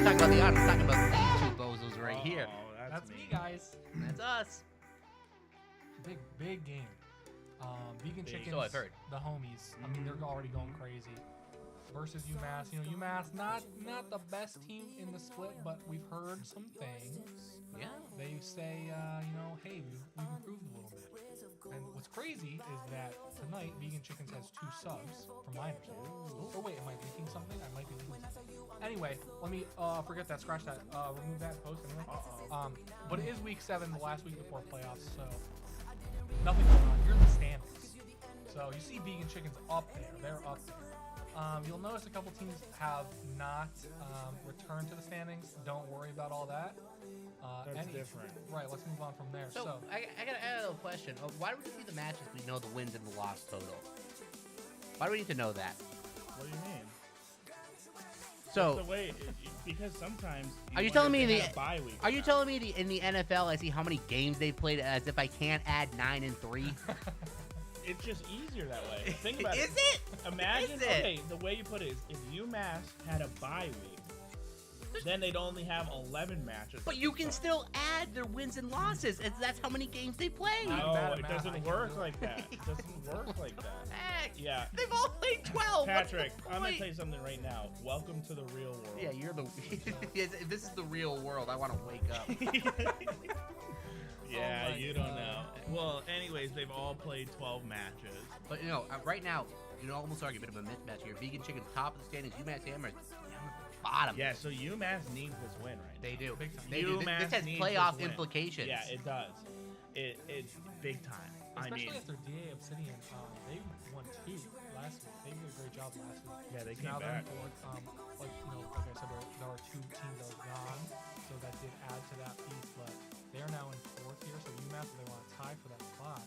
not talking about the audience. I'm talking about these two bozos right here. That's me, guys. That's us. Big game. Vegan Big. Chickens, So I've heard. the homies. I mean, they're already going crazy. Versus UMass. You know, UMass not the best team in the split, but we've heard some things. Yeah. They say, you know, hey, we've improved a little bit. And what's crazy is that tonight Vegan Chickens has 2 subs from my understanding. Oh wait, am I leaking something? I might be leaking something. Anyway, let me forget that, scratch that, remove that post anyway. But it is week 7, the last week before playoffs, so nothing going on. You're in the standings. So you see Vegan Chickens up there. They're up there. You'll notice a couple teams have not returned to the standings. Don't worry about all that. That's different. Right, let's move on from there. So I got a little question. Why do we see the matches? We know the wins and the loss total. Why do we need to know that? What do you mean? So That's the way, because sometimes are you telling me the bye week? Are you telling me in the NFL I see how many games they played as if I can't add 9 and 3? It's just easier that way. Think about Is it? Imagine, Is it? okay, the way you put it is if UMass had a bye week, then they'd only have 11 matches. But you can still add their wins and losses, as that's how many games they play. No, it doesn't work like that. It doesn't work like that. Heck, Yeah. they've all played 12. Patrick, What's the I'm going to point? tell you something right now. Welcome to the real world. Yeah, you're the. If this is the real world, I want to wake up. Yeah, Oh my you don't God. know. Well, anyways, they've all played 12 matches. But you know, right now, you can almost argue a bit of a mismatch here. Vegan Chicken's top of the standings. UMass Amherst bottom. Yeah, so UMass needs this win right now. They do. Big time. They do. UMass This has needs playoff this win. implications. Yeah, it does. It's big time. Especially I mean, after DA Obsidian, they won 2 last week. They did a great job last week. yeah, they So came now they're in back. 4th. Like you know, like I said, there are 2 teams that are gone, so that did add to that piece. But they are now in 4th here, so UMass, if they want to tie for that spot,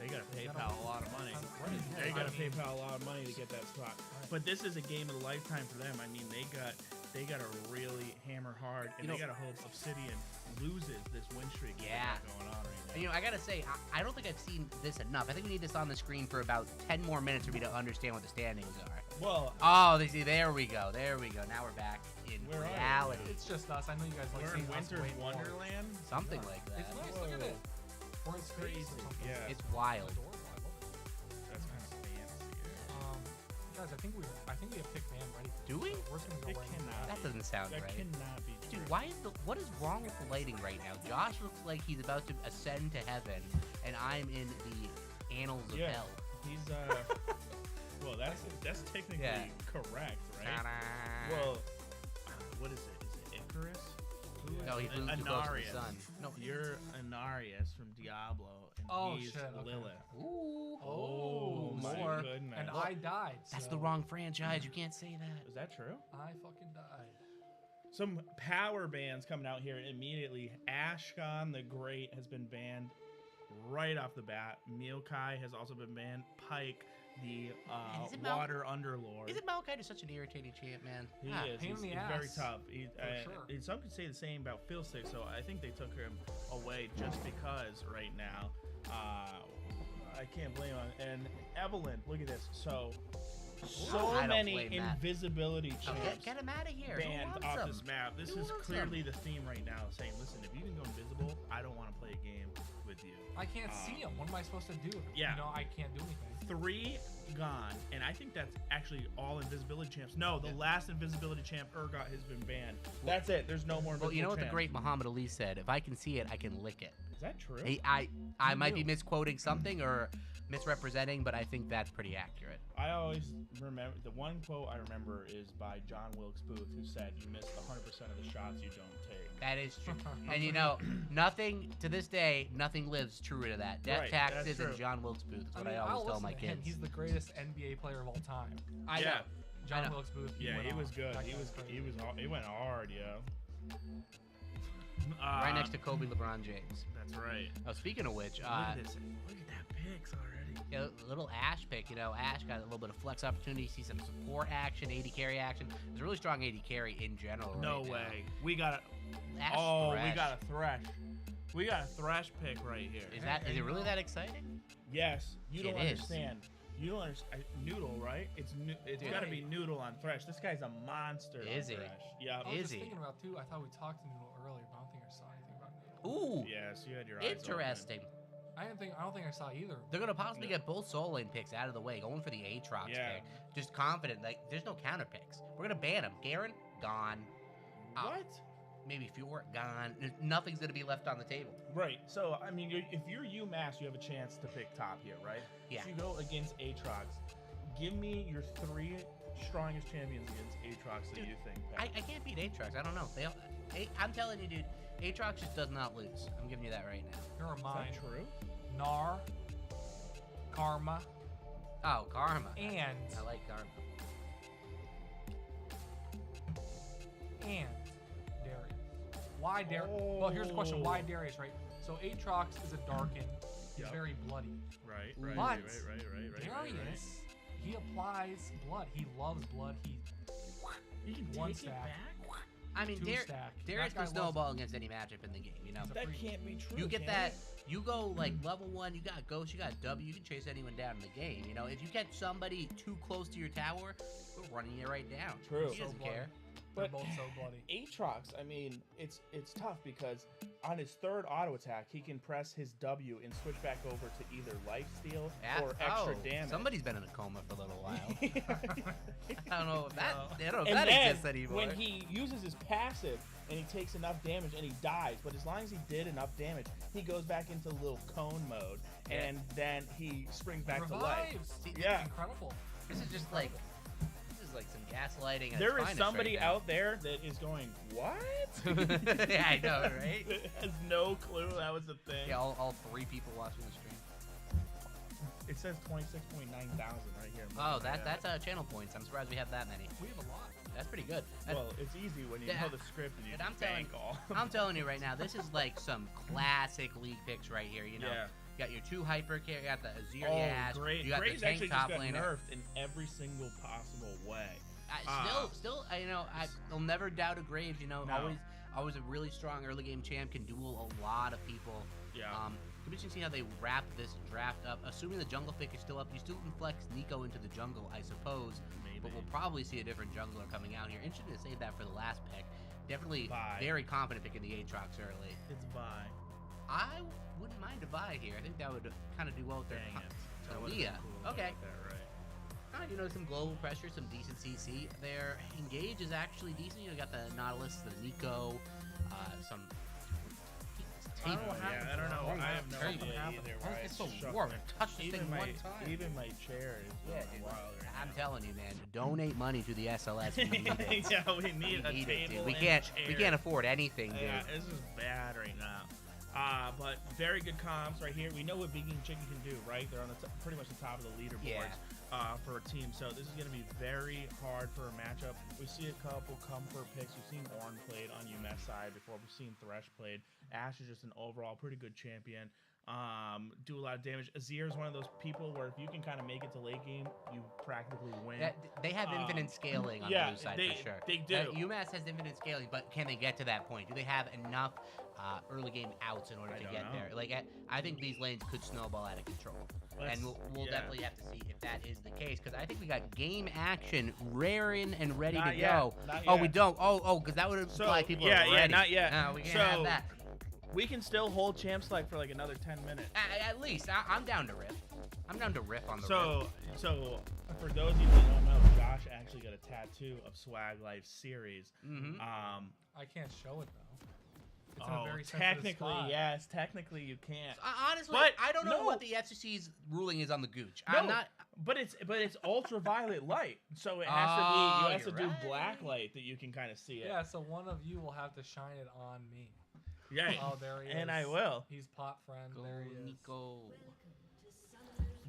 They got to They PayPal gotta- a lot of money. Right, yeah, They got to I mean- PayPal a lot of money to get that spot. Right. But this is a game of a lifetime for them. I mean, they got to really hammer hard, and You they know- got to hope Obsidian loses this win streak they Yeah. got going on right now. And, you know, I gotta say, I don't think I've seen this enough. I think we need this on the screen for about 10 more minutes for me to understand what the standings are. Well, Oh, they see. There we go. There we go. Now we're back in Where are we? reality. it's just us. I know you guys like we're in seeing us Winter's way more. Wonderland. Something Yeah. like that. It's nice. Look at Whoa. it. We're in space or Crazy. something. Yeah. It's wild. Adorable. I love That's kind of fancy. it. Guys, I think we have pick man ready. Do we? So we're just gonna go It right into cannot. that. That doesn't sound That right. cannot be true. Dude, what is wrong with the lighting right now? Josh looks like he's about to ascend to heaven, and I'm in the annals of Yeah. hell. He's well, that's technically Yeah. correct, right? Ta-da. Well, what is it? Is it Icarus? Who is No, he it? flew too close to the Anarius. sun. No, you're Anarius from Diablo, and Oh, he's shit, okay. Lilith. Ooh. Oh, my more. goodness. And I died. That's so the wrong franchise. You can't say that. Is that true? I fucking died. Some power bands coming out here immediately. Ashkan the Great has been banned right off the bat. Milkai has also been banned. Pike, the Man, is it Mal- water underlord. Isn't Malachi just such an irritating champ, man? He Ah, is. pain in He's, the he's very ass, tough. sure. And some could say the same about Fiddlesticks, so I think they took him away just because right now. I can't blame him. And Evelyn, look at this. So I don't many blame that. invisibility Oh, champs get him out of here. Who banned wants off him? this map. This Who is wants clearly him? the theme right now, saying, listen, if you can go invisible, I don't want to play a game with you. I can't see him. What am I supposed to do? Yeah. You know, I can't do anything. 3 gone, and I think that's actually all invisibility champs. No, the last invisibility champ, Urgot, has been banned. That's it. There's no more invisible Well, you know what the champs. great Muhammad Ali said? If I can see it, I can lick it. Is that true? Hey, I might be misquoting something or misrepresenting, but I think that's pretty accurate. I always remember, the one quote I remember is by John Wilkes Booth, who said, you missed 100% of the shots you don't take. That is true. And you know, nothing to this day, nothing lives truer to that. Death, Right, that's taxes, and true. John Wilkes Booth is what I I'll always tell listen my to him. kids. He's the greatest NBA player of all time. I Yeah. know. John I know. Wilkes Booth. Yeah, went he was off. good. That He guy's was crazy. he went hard, yo. Right next to Kobe LeBron James. That's right. Oh, speaking of which, Look at this. Look at that picks already. yeah, little Ash pick, you know, Ash got a little bit of flex opportunity, see some support action, AD carry action. There's a really strong AD carry in general. No right now. way. We got a. Ash Oh, we Thresh. got a Thresh. We got a Thresh pick right here. Is it really that exciting? Yes. You don't It is. understand. You don't understand. Noodle, right? It's got to be Noodle on Thresh. This guy's a monster. Is he? Thresh. Yeah. I was Is just he? thinking about too. I thought we talked to Noodle earlier, but I don't think I saw anything about Noodle. Ooh, Yes, you had your eyes interesting. I don't think I saw either. They're gonna possibly get both soul lane picks out of the way, going for the Aatrox Yeah. pick. Just confident, like there's no counter picks. We're gonna ban him. Garen, gone. What? Maybe Fjord, gone. Nothing's gonna be left on the table. Right. So, I mean, if you're UMass, you have a chance to pick top here, right? Yeah. If you go against Aatrox, give me your 3 strongest champions against Aatrox that Dude, you think. I can't beat Aatrox. I don't know. I'm telling you, dude, Aatrox just does not lose. I'm giving you that right now. Here are Is mine. that true? Gnar, Karma, Oh, Karma. and I like Karma. Darius. Why Darius? Well, here's the question: why Darius? Right. So Aatrox is a Darkin. He's Yep. very bloody. Right. But Right. Darius, he applies blood. He loves blood. You can One take stack. it back. I mean, Two stack. Darius That guy can snowball against any matchup in the game. You know, He's a That freak. can't be true. you get can that. it? You go like level 1. You got Ghost. You got W. You can chase anyone down in the game. You know, if you catch somebody too close to your tower, we're running you right down. True. He doesn't So care. They're But both so bloody. Aatrox, I mean, it's tough because on his 3rd auto attack, he can press his W and switch back over to either lifesteal or extra damage. Somebody's been in a coma for a little while. I don't know if that. No. I don't know if And that then exists anymore. when he uses his passive and he takes enough damage and he dies, but as long as he did enough damage, he goes back into little cone mode and then he springs back to life. Revives. See, Yeah. Incredible. This is just like some gaslighting. At There its is finest somebody right now. out there that is going, what? Yeah, I know, right? That has no clue that was a thing. Yeah, all 3 people watching the stream. It says 26.9 thousand right here. Oh, that's channel points. I'm surprised we have that many. We have a lot. That's pretty good. That's- Well, it's easy when you Yeah. know the script and you But I'm bank all. I'm telling you right now, this is like some classic league picks right here. You know, Yeah. you got your 2 hyper carry, you got the Azir Oh, Yaz, great. you got Gray's the tank actually top just got laner. nerfed in every single possible way. I'll never doubt a Graves. You know, No. always a really strong early game champ, can duel a lot of people. Yeah. Could be interesting to see how they wrap this draft up. Assuming the jungle pick is still up, you still can flex Nico into the jungle, I suppose. Maybe. But we'll probably see a different jungler coming out here. Interesting to save that for the last pick. Definitely Vi. very confident picking the Aatrox early. It's Vi. I wouldn't mind a buy here. I think that would kind of do well with their Dang it. So, That would've Leah. been cool if I Okay. got that right. You know, some global pressure, some decent CC. Their engage is actually decent. You got the Nautilus, the Nico, some. I don't know. I have no Turn idea happened. either. Why It's so shuffling. warm. Touch this Even thing my one time. even my chair is Yeah, going dude. wild right I'm now. telling you, man. Donate money to the SLS. We need it. Yeah, we need a We need it, table. dude. We and can't. chair. We can't afford anything, dude. Yeah, this is bad right now. But very good comps right here. We know what Vegan Chicken can do, right? They're on the pretty much the top of the leaderboards for a team. So this is going to be very hard for a matchup. We see a couple comfort picks. We've seen Ornn played on UMass side before. We've seen Thresh played. Ash is just an overall pretty good champion. Do a lot of damage. Azir is one of those people where if you can kind of make it to late game, you practically win. They have infinite scaling on yeah, the blue side they- for sure. they do. UMass has infinite scaling, but can they get to that point? Do they have enough early game outs in order I to don't get know. there? Like, I think these lanes could snowball out of control, Let's- and we'll yeah. definitely have to see if that is the case. Because I think we got game action raring and ready Not to yet. go. Not Oh, yet. we don't. Oh, because that would imply So, people yeah, are yeah, ready. not yet. No, we can't So, have that. We can still hold champ select for like another 10 minutes. At least I'm down to riff. I'm down to riff on the riff. So for those of you that don't know, Josh actually got a tattoo of Swag Life series. Mm-hmm. I can't show it though. It's in a very sensitive technically, spot. yes, technically you can't. Honestly, But I don't know no. what the FCC's ruling is on the gooch. No, I'm not. but it's ultraviolet light, so it has to Oh, be. You have to you're do right. black light that you can kind of see it. Yeah, so one of you will have to shine it on me. Yeah. Oh, there he is. And I will. He's pot friend. Go, There he is. Nico.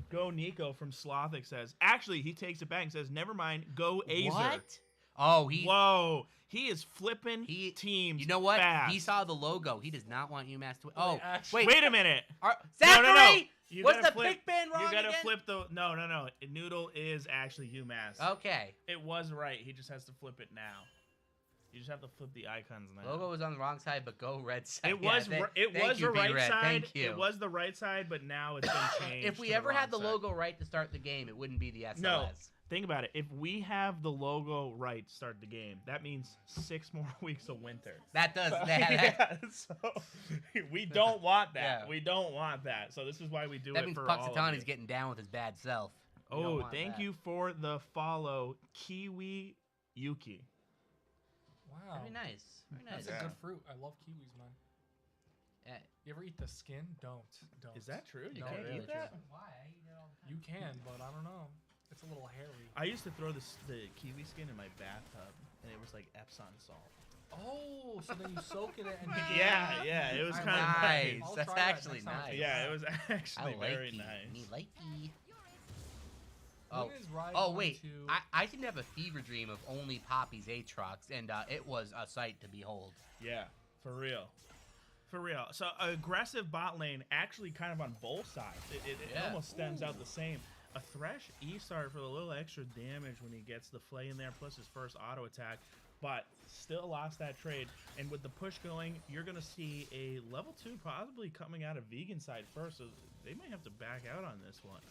Go Nico from Slothic says. Actually, he takes it back and says, "Never mind. Go Azer." What? Oh, Whoa, he is flipping he teams. You know what? Fast. He saw the logo. He does not want UMass to win. Well, Oh, they actually- wait. Wait a minute. Zachary! No. You What's gotta the flip- pick ban wrong You gotta again? flip the. No. Noodle is actually UMass. Okay. It was right. He just has to flip it now. You just have to flip the icons now. Logo was on the wrong side, but go red side. It was thank the you, right B-Red. side. Thank you. It was the right side, but now it's been changed. If we to ever had the wrong side. logo right to start the game, it wouldn't be the SLS. No. Think about it. If we have the logo right to start the game, that means 6 more weeks of winter. That does. Yeah, so we don't want that. Yeah. We don't want that. So this is why we do That it means for all of Puxatani's you. getting down with his bad self. We don't Oh, want thank that. you for the follow, Kiwi Yuki. Wow. Very nice. Very nice. That's a good fruit. I love kiwis, man. You ever eat the skin? Don't. Is that true? You No, can't really eat that? Why? I eat it all the time. You can, but I don't know. It's a little hairy. I used to throw the kiwi skin in my bathtub, and it was like Epsom salt. Oh, so then you soak it and Yeah, it was I kind of like nice. that. I'll That's try that actually next time I nice. take Yeah, a it was actually very nice. Me likey. When Oh, is Ride oh going wait. to- I seem to have a fever dream of only Poppy's Aatrox, and it was a sight to behold. Yeah, for real. For real. So aggressive bot lane actually kind of on both sides. It Yeah. almost stems out the same. A Thresh E-Star for a little extra damage when he gets the Flay in there, plus his first auto attack, but still lost that trade. And with the push going, you're going to see a level 2 possibly coming out of Vegan side first, so they might have to back out on this one.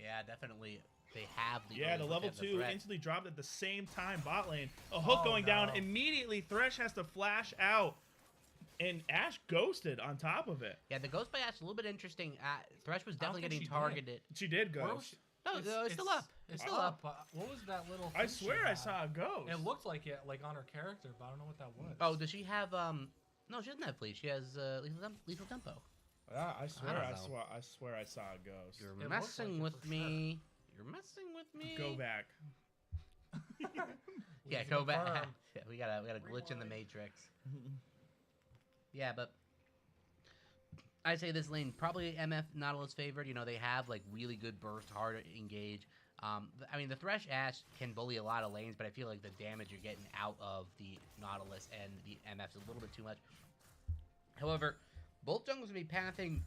Yeah, definitely. They have the Yeah, the early look, level they have the 2 threat. instantly dropped at the same time bot lane. A hook Oh, going down no. immediately. Thresh has to flash out. And Ash ghosted on top of it. Yeah, the Ghost by Ash is a little bit interesting. Thresh was I don't definitely think getting she did. targeted. She did Where was ghost. she- No, it's still up. It's still up. But what was that little? I thing she swear I had? saw a ghost. It looked like it, like on her character, but I don't know what that was. Oh, does she have No, she doesn't have fleet. She has lethal tempo. Yeah, I swear don't I, know. swear I saw a ghost. You're looks messing like it with for me. You're messing with me. Go back. Yeah, Please go back. confirm. Yeah, we got a glitch in the matrix. Yeah, but I'd say this lane probably MF Nautilus favored. You know, they have like really good burst, hard to engage. I mean, the Thresh Ash can bully a lot of lanes, but I feel like the damage you're getting out of the Nautilus and the MF's a little bit too much. However, both jungles will be pathing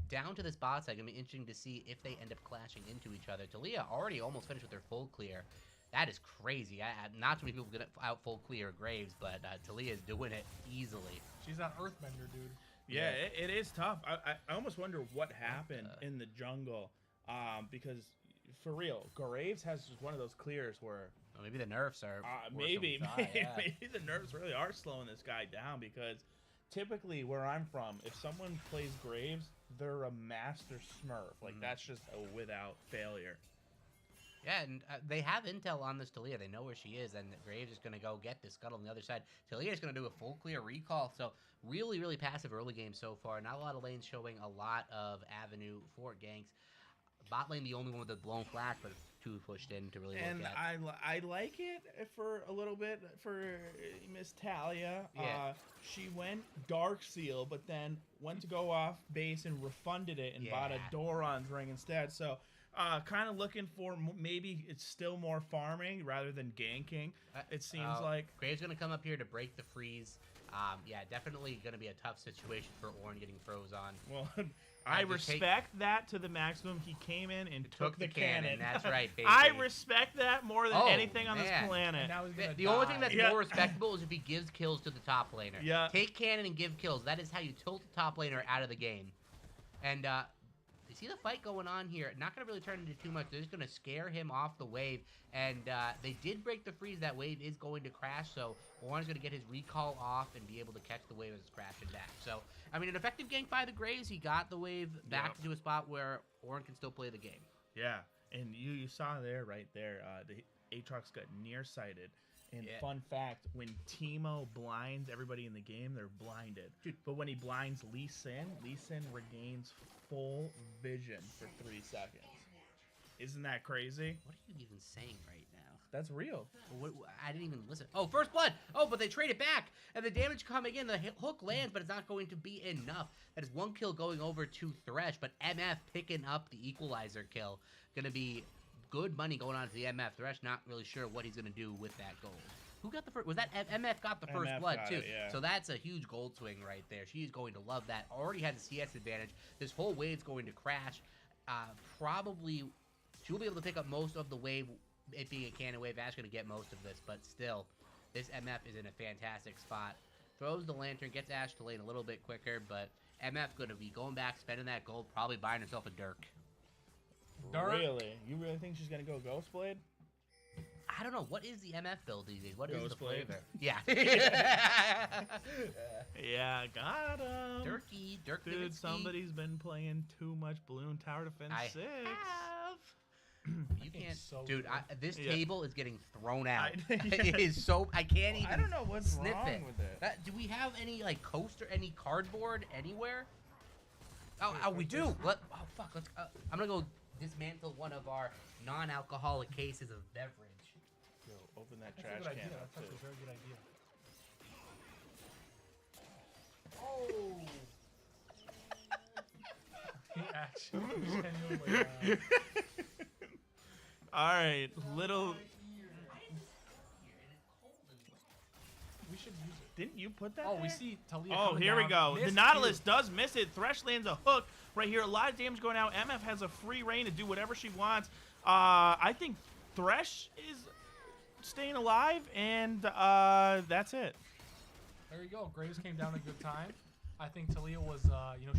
down to this bot side. Gonna be interesting to see if they end up clashing into each other. Talia already almost finished with their full clear. That is crazy. Not too many people get out full clear Graves, but Talia is doing it easily. She's that Earthbender, dude. Yeah, it is tough. I almost wonder what happened in the jungle, because for real, Graves has just one of those clears where Well, maybe the nerfs are worse than we maybe thought, yeah. maybe the nerves really are slowing this guy down, because typically where I'm from, if someone plays Graves, they're a master smurf. Like that's just a without failure. Yeah, and they have intel on this Talia. They know where she is, and Graves is going to go get this Scuttle on the other side. Talia is going to do a full clear recall, so really, really passive early game so far. Not a lot of lanes showing a lot of avenue for ganks. Bot lane, the only one with the blown flash, but it's too pushed in to really And look at. I like it for a little bit for Miss Talia. Yeah. She went Dark Seal, but then went to go off base and refunded it and bought Yeah. a Doran's ring instead. So kind of looking for maybe it's still more farming rather than ganking. It seems like Graves going to come up here to break the freeze. Yeah, definitely going to be a tough situation for Ornn getting froze on. well. I just take- respect that to the maximum. He came in and took the cannon. That's right, baby. I respect that more than Oh, anything on this man. planet. And now he's gonna The only thing die. that's Yeah. more respectable is if he gives kills to the top laner. Yeah. Take cannon and give kills. That is how you tilt the top laner out of the game. And you see the fight going on here. Not going to really turn into too much. They're just going to scare him off the wave. And they did break the freeze. That wave is going to crash. So Ornn's going to get his recall off and be able to catch the wave as it's crashing back. So, I mean, an effective gank by the Graves. He got the wave back Yep. to a spot where Ornn can still play the game. Yeah, and you saw there right there, the Aatrox got nearsighted. And Yeah. fun fact, when Teemo blinds everybody in the game, they're blinded. Dude. But when he blinds Lee Sin regains full vision for 3 seconds. Isn't that crazy? What are you even saying right now? That's real. I didn't even listen. Oh, first blood. Oh, but they trade it back. And the damage coming in. The hook lands, but it's not going to be enough. That is one kill going over to Thresh, but MF picking up the equalizer kill. Going to be good money going on to the MF. Thresh not really sure what he's going to do with that gold. Who got the first? Was that MF got the first MF blood got too? it, yeah. So that's a huge gold swing right there. She's going to love that. Already has a CS advantage. This whole wave's going to crash. Probably she'll be able to pick up most of the wave. It being a cannon wave, Ash going to get most of this, but still, this MF is in a fantastic spot. Throws the lantern, gets Ash to lane a little bit quicker, but MF gonna be going back, spending that gold, probably buying herself a Dirk. Really? You really think she's gonna go Ghost Blade? I don't know. What is the MF build these days? What is Ghost the Blade. flavor? Yeah. Yeah, got him. Dirk Dude, Nowitzki. somebody's been playing too much Balloon Tower Defense 6. You can't, so dude. good. This Yeah. table is getting thrown out. Yeah. It is so I can't even. I don't know what's sniff wrong it. with it. Do we have any like coaster, any cardboard anywhere? Oh, we do. Oh fuck. Let's. I'm gonna go dismantle one of our non-alcoholic cases of beverage. Yo, open that That's a trash good can idea. up That's too. actually a very good idea. Oh. He actually genuinely. All right, little. We should use it. Didn't you put that? Oh, we there? see Talia. Oh, coming here we down. go. The Missed Nautilus Q. does miss it. Thresh lands a hook right here. A lot of damage going out. MF has a free reign to do whatever she wants. I think Thresh is staying alive, and that's it. There you go. Graves came down a good time. I think Talia was,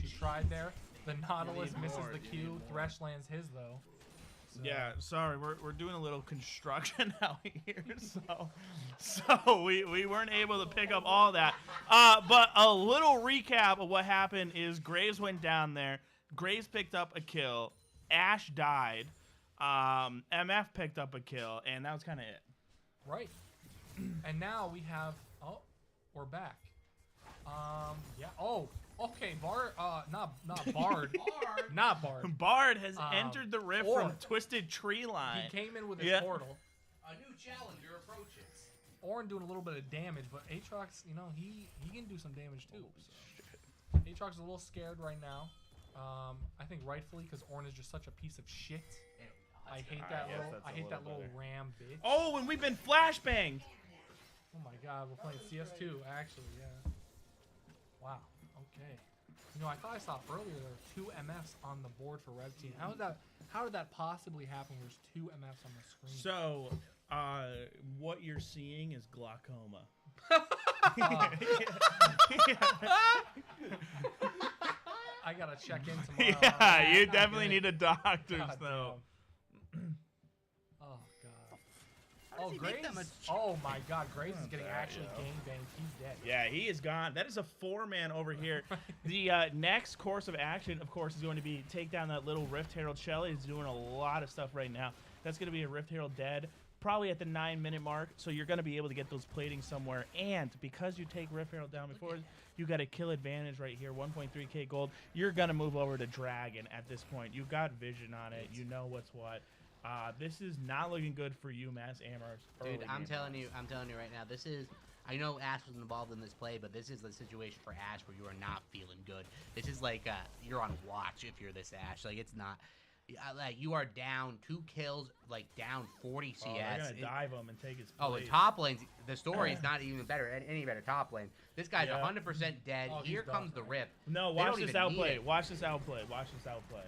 she tried there. The Nautilus need misses more, the you Q. need more. Thresh lands his, though. So, Yeah, sorry, we're doing a little construction out here, so we weren't able to pick up all that. But a little recap of what happened is Graves went down there. Graves picked up a kill. Ash died. MF picked up a kill, and that was kind of it. Right. And now we have. Oh, we're back. Yeah. Oh. Okay. Bard. Not Bard. Not Bard. Bard has Um, entered the rift or- from Twisted Tree Line. He came in with his Yeah. portal. A new challenger approaches. Ornn doing a little bit of damage, but Aatrox, he can do some damage too. Oh, So. Aatrox is a little scared right now. I think rightfully because Ornn is just such a piece of shit. I hate that yes, little. that's I a hate that little little ram bitch. Oh, and we've been flashbanged. Oh my god, we're playing CS2 actually. Yeah. Wow. Okay. I thought I saw earlier there were 2 MFs on the board for Red Team. How did that possibly happen? There's 2 MFs on the screen. So, what you're seeing is glaucoma. I gotta check in tomorrow. Yeah, you Not definitely good. need a doctor's God though. damn. Oh god. How does he make that Graves. much Oh my god, Graves is getting that, actually yo. gangbanged. He's dead. Yeah, he is gone. That is a 4-man over here. The next course of action, of course, is going to be take down that little Rift Herald. Shelly is doing a lot of stuff right now. That's going to be a Rift Herald dead, probably at the 9-minute mark. So you're going to be able to get those platings somewhere. And because you take Rift Herald down before, you got a kill advantage right here, 1.3k gold. You're going to move over to Dragon at this point. You got vision on it. You know what's what. This is not looking good for UMass Amherst. Dude, I'm telling you right now, this is. I know Ash was involved in this play, but this is the situation for Ash where you are not feeling good. This is like you're on watch if you're this Ash. Like it's not. Like you are down 2 kills, like down 40 CS. Oh, they're gonna dive him and take his Oh, place. the top lanes, the story is not even better, any better top lane. This guy's Yeah. 100% dead. Oh, he's Here done, comes the right? rip. No, They watch don't this even need outplay. it. Watch this outplay. Watch this outplay.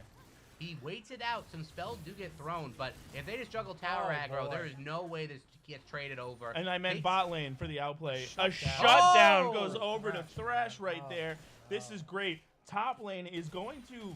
He waits it out. Some spells do get thrown, but if they just juggle tower Oh, aggro, boy. there is no way this gets traded over. And I meant They- bot lane for the outplay. A Shutdown. shutdown Oh! goes over to Thresh right Oh. there. This is great. Top lane is going to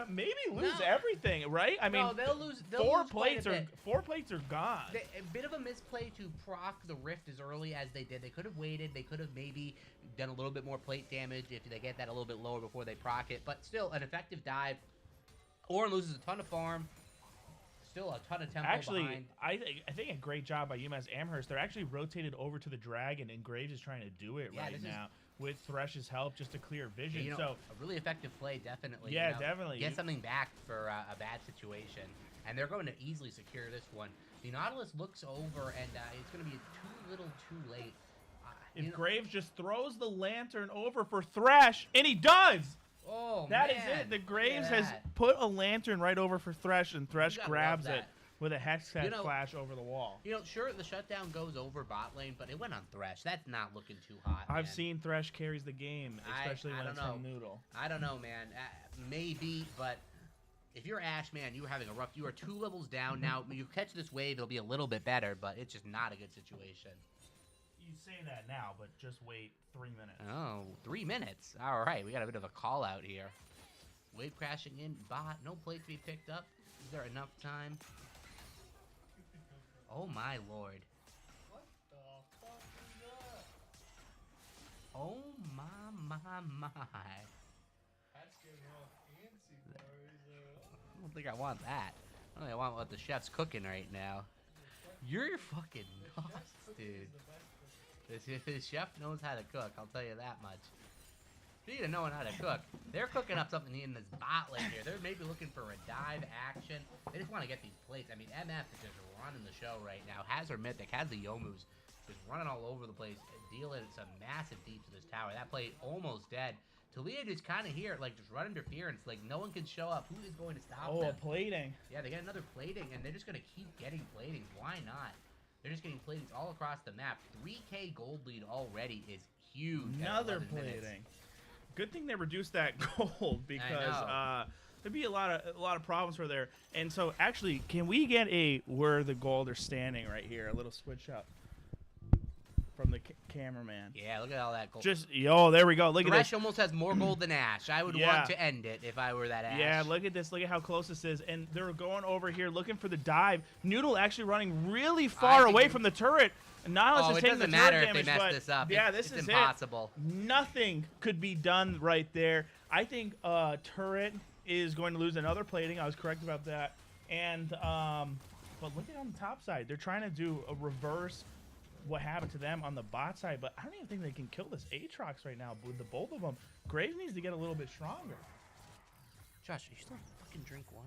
maybe lose No. everything, right? I mean, no, they'll lose. They'll four lose quite plates a are bit. 4 plates are gone. A bit of a misplay to proc the rift as early as they did. They could have waited. They could have maybe done a little bit more plate damage if they get that a little bit lower before they proc it. But still, an effective dive. Ornn loses a ton of farm. Still a ton of tempo Actually, behind. I think a great job by UMass Amherst. They're actually rotated over to the Dragon, and Graves is trying to do it Yeah, right this is- now with Thresh's help just to clear vision. You know, So a really effective play, definitely. Yeah, you know, definitely. Get something back for a bad situation, and they're going to easily secure this one. The Nautilus looks over, and it's going to be too little, too late. if You know- Graves just throws the lantern over for Thresh, and he does. oh That is man, it. The look Graves at has that. put a lantern right over for Thresh, and Thresh gotta grabs love it that. with a Hextech You know- flash over the wall. You know, sure, the shutdown goes over bot lane, but it went on Thresh. That's not looking too hot. I've man. seen Thresh carries the game, especially I when don't it's from know. Noodle. I don't know, man. Maybe, but if you're Ash, man, you are having a rough. You are 2 levels down now. You catch this wave, it'll be a little bit better, but it's just not a good situation. You say that now, but just wait 3 minutes. Oh, 3 minutes. All right, we got a bit of a call out here. Wave crashing in, bot, no plate to be picked up. Is there enough time? Oh my lord. What the fuck is that? Oh my. That's getting all fancy, boys. I don't think I want that. I don't think I want what the chef's cooking right now. You're fucking nuts, dude. The chef knows how to cook, I'll tell you that much. Speaking of knowing how to cook, they're cooking up something in this bot lane here. They're maybe looking for a dive action. They just want to get these plates. I mean, MF is just running the show right now. Has her mythic, has the Yomus, just running all over the place, dealing some massive deep to this tower. That plate almost dead. Talia just kind of here, like, just run interference. Like, no one can show up. Who is going to stop them? Oh, a plating. Yeah, they get another plating, and they're just going to keep getting platings. Why not? They're just getting platings all across the map. 3K gold lead already is huge. Another plating. Good thing they reduced that gold because there'd be a lot of problems for there. And so, actually, can we get a where the gold are standing right here? A little switch up from the cameraman. Yeah, look at all that gold. Just there we go. Look at this. Thresh almost has more gold than Ash. I would want to end it if I were that Ash. Yeah, look at this. Look at how close this is. And they're going over here looking for the dive. Noodle actually running really far away from the turret. Nihilus is taking the turret damage, if they mess this up. Yeah, this is impossible. Nothing could be done right there. I think turret is going to lose another plating. I was correct about that. And but look at on the top side. They're trying to do a reverse what happened to them on the bot side, but I don't even think they can kill this Aatrox right now with the both of them. Graves needs to get a little bit stronger. Josh, you still fucking drink one?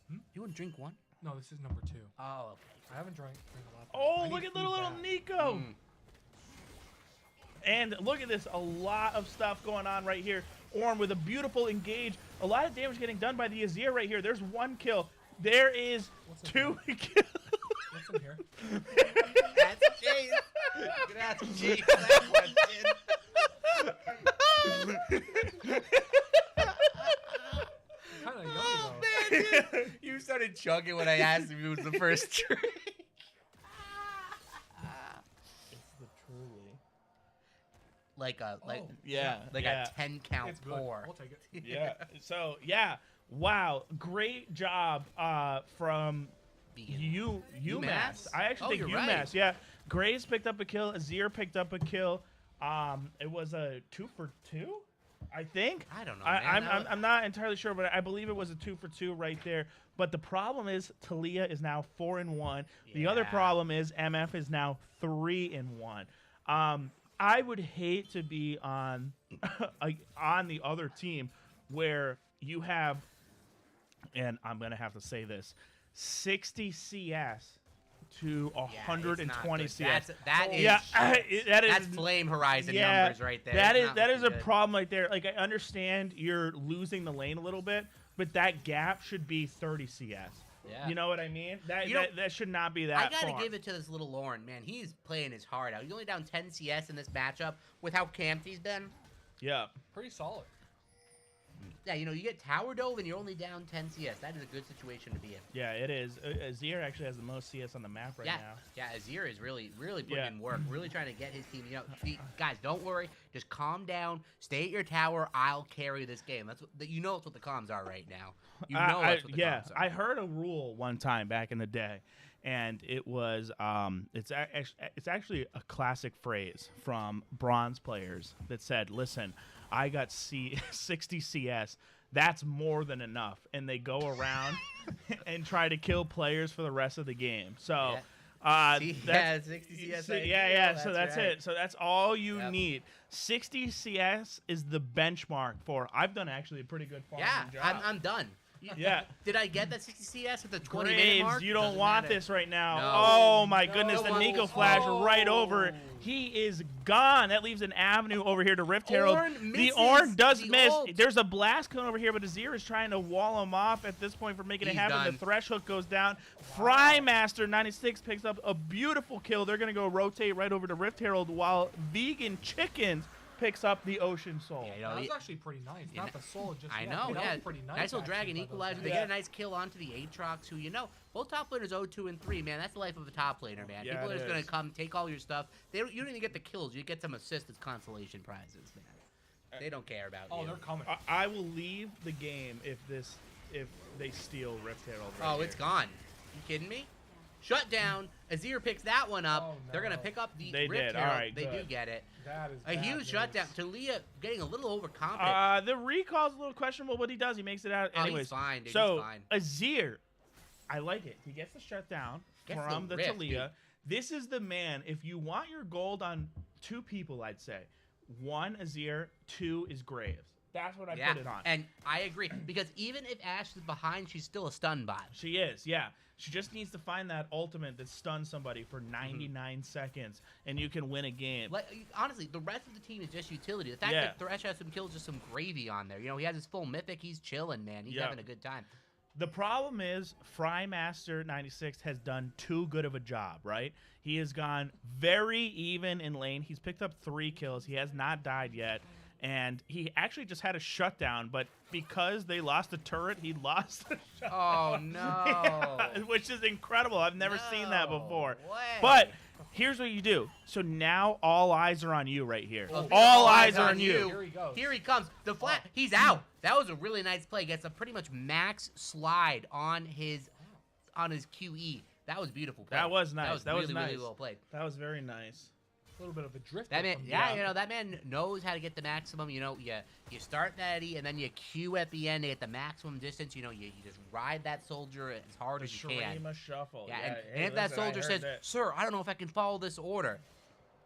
You want to drink one? No, this is number 2. Oh, okay. I haven't drank a lot. Oh, look at little Nico. And look at this. A lot of stuff going on right here. Ornn with a beautiful engage. A lot of damage getting done by the Azir right here. There's 1 kill. There is 2 kills. What's in here? That's Chase. You can ask Chase that question. Kind of yummy, though. Man, dude. You started chugging when I asked if it was the first drink. It's the truly. Like a a 10 count It's good. pour. I'll take it. Yeah. So wow, great job from UMass. I actually think UMass. Right. Yeah, Graves picked up a kill. Azir picked up a kill. It was a 2 for 2. I think. I don't know, man. I'm not entirely sure, but I believe it was a 2 for 2 right there. But the problem is Talia is now 4-1. The other problem is MF is now 3-1. I would hate to be on on the other team where you have, and I'm gonna have to say this, 60 CS to 120 CS. That's Flame Horizon numbers right there. That is a problem right there. Like, I understand you're losing the lane a little bit, but that gap should be 30 CS. Yeah. You know what I mean? That should not be that I gotta far. give it to this little Ornn, man. He's playing his heart out. He's only down 10 CS in this matchup with how camped he's been. Yeah. Pretty solid. Yeah, you get Tower Dove and you're only down 10 CS. That is a good situation to be in. Yeah, it is. Azir actually has the most CS on the map right now. Yeah, Azir is really putting in work, really trying to get his team. Guys, don't worry. Just calm down. Stay at your tower. I'll carry this game. That's what it's what the comms are right now. That's what the comms are. I heard a rule one time back in the day, and it was it's actually a classic phrase from bronze players that said, "Listen, I got 60 CS. That's more than enough." And they go around and try to kill players for the rest of the game. So, 60 CS. So that's it. So that's all you need. 60 CS is the benchmark for. I've done actually a pretty good farming job. I'm done. Yeah. Did I get that 60 CS at the 20-minute mark? You don't want this right now. No. Oh, my goodness. The Nico flash right over. He is gone. That leaves an avenue over here to Rift Herald. The Ornn does miss. There's a blast cone over here, but Azir is trying to wall him off at this point for making it happen. The Thresh hook goes down. Frymaster 96 picks up a beautiful kill. They're going to go rotate right over to Rift Herald while Vegan Chickens picks up the Ocean Soul. Yeah, you know, That was actually pretty nice. Not the soul, just I yet. know, That yeah. was pretty nice. Nice little actually, Dragon by those Equalizer. They guys. get a nice kill onto the Aatrox, who, you know, both top laners 0-2 and 3, man. That's the life of a top laner, man. Yeah, People are it just going is. to come, take all your stuff. You don't even get the kills. You get some assists as consolation prizes, man. They don't care about Oh, you. they're coming. I will leave the game if they steal Rift Herald. Oh, it's gone. You kidding me? Shut down. Azir picks that one up. Oh, They're gonna no. pick up the They Rift did. Herald. All right, they do good. get it. That is A bad huge news. shutdown. Talia getting a little overconfident. The recall's a little questionable. What he does, he makes it out. Oh, he's Anyways, fine, dude. so He's fine. Azir, I like it. He gets the shutdown Gets from the the Rift, Talia. This is the man. If you want your gold on 2 people, I'd say 1 Azir, 2 is Graves. That's what I Yeah, put it on. and I agree because even if Ashe is behind, she's still a stun bot. She is, yeah. She just needs to find that ultimate that stuns somebody for 99 seconds, and you can win a game. Like, honestly, the rest of the team is just utility. The fact Yeah. that Thresh has some kills, just some gravy on there. You know, he has his full mythic. He's chilling, man. He's Yeah. having a good time. The problem is Frymaster 96 has done too good of a job, right? He has gone very even in lane. He's picked up 3 kills. He has not died yet. And he actually just had a shutdown, but because they lost a turret, he lost the shutdown. Oh, no. Yeah, which is incredible. I've never seen that No before. way. But here's what you do. So now all eyes are on you right here. Oh, all eyes are on you. Here he goes. Here he comes. The flat. He's out. That was a really nice play. Gets a pretty much max slide on his QE. That was beautiful play. That was nice. That was That was really, really nice. well played. That was very nice. A little bit of a drift. That man, from yeah, the- you know, that man knows how to get the maximum. You know, you start that E, and then you Q at the end to get the maximum distance. You know, you just ride that soldier as hard The as you can. Shurima shuffle. Yeah, Yeah, and if that soldier says, "Sir, I don't know if I can follow this order,"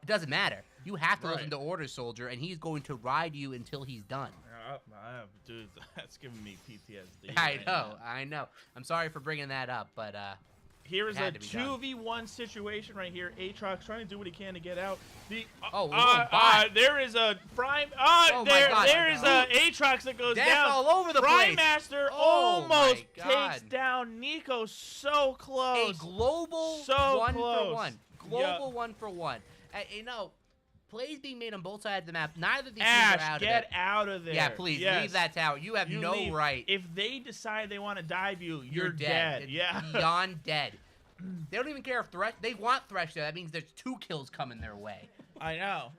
it doesn't matter. You have to listen Right. to orders, soldier, and he's going to ride you until he's done. Dude, that's giving me PTSD. I right know, now. I know. I'm sorry for bringing that up, but Here is a had to be done. 2v1 situation right here. Aatrox trying to do what he can to get out. The Oh, little bot. there is a Prime. Oh my God. There is a Aatrox that goes Death down. all over the place. Master Oh my almost God. takes down Nico. So a close. global So 1 close. for 1. Global 1 for 1. You know, plays being made on both sides of the map. Neither of these teams are Ash, out get of it. out of there. Yeah, please Yes. leave that tower. You have You no leave. right. If they decide they want to dive you, You're dead. It's Yeah. beyond dead. They don't even care if Thresh. They want Thresh there. That means there's 2 kills coming their way. I know.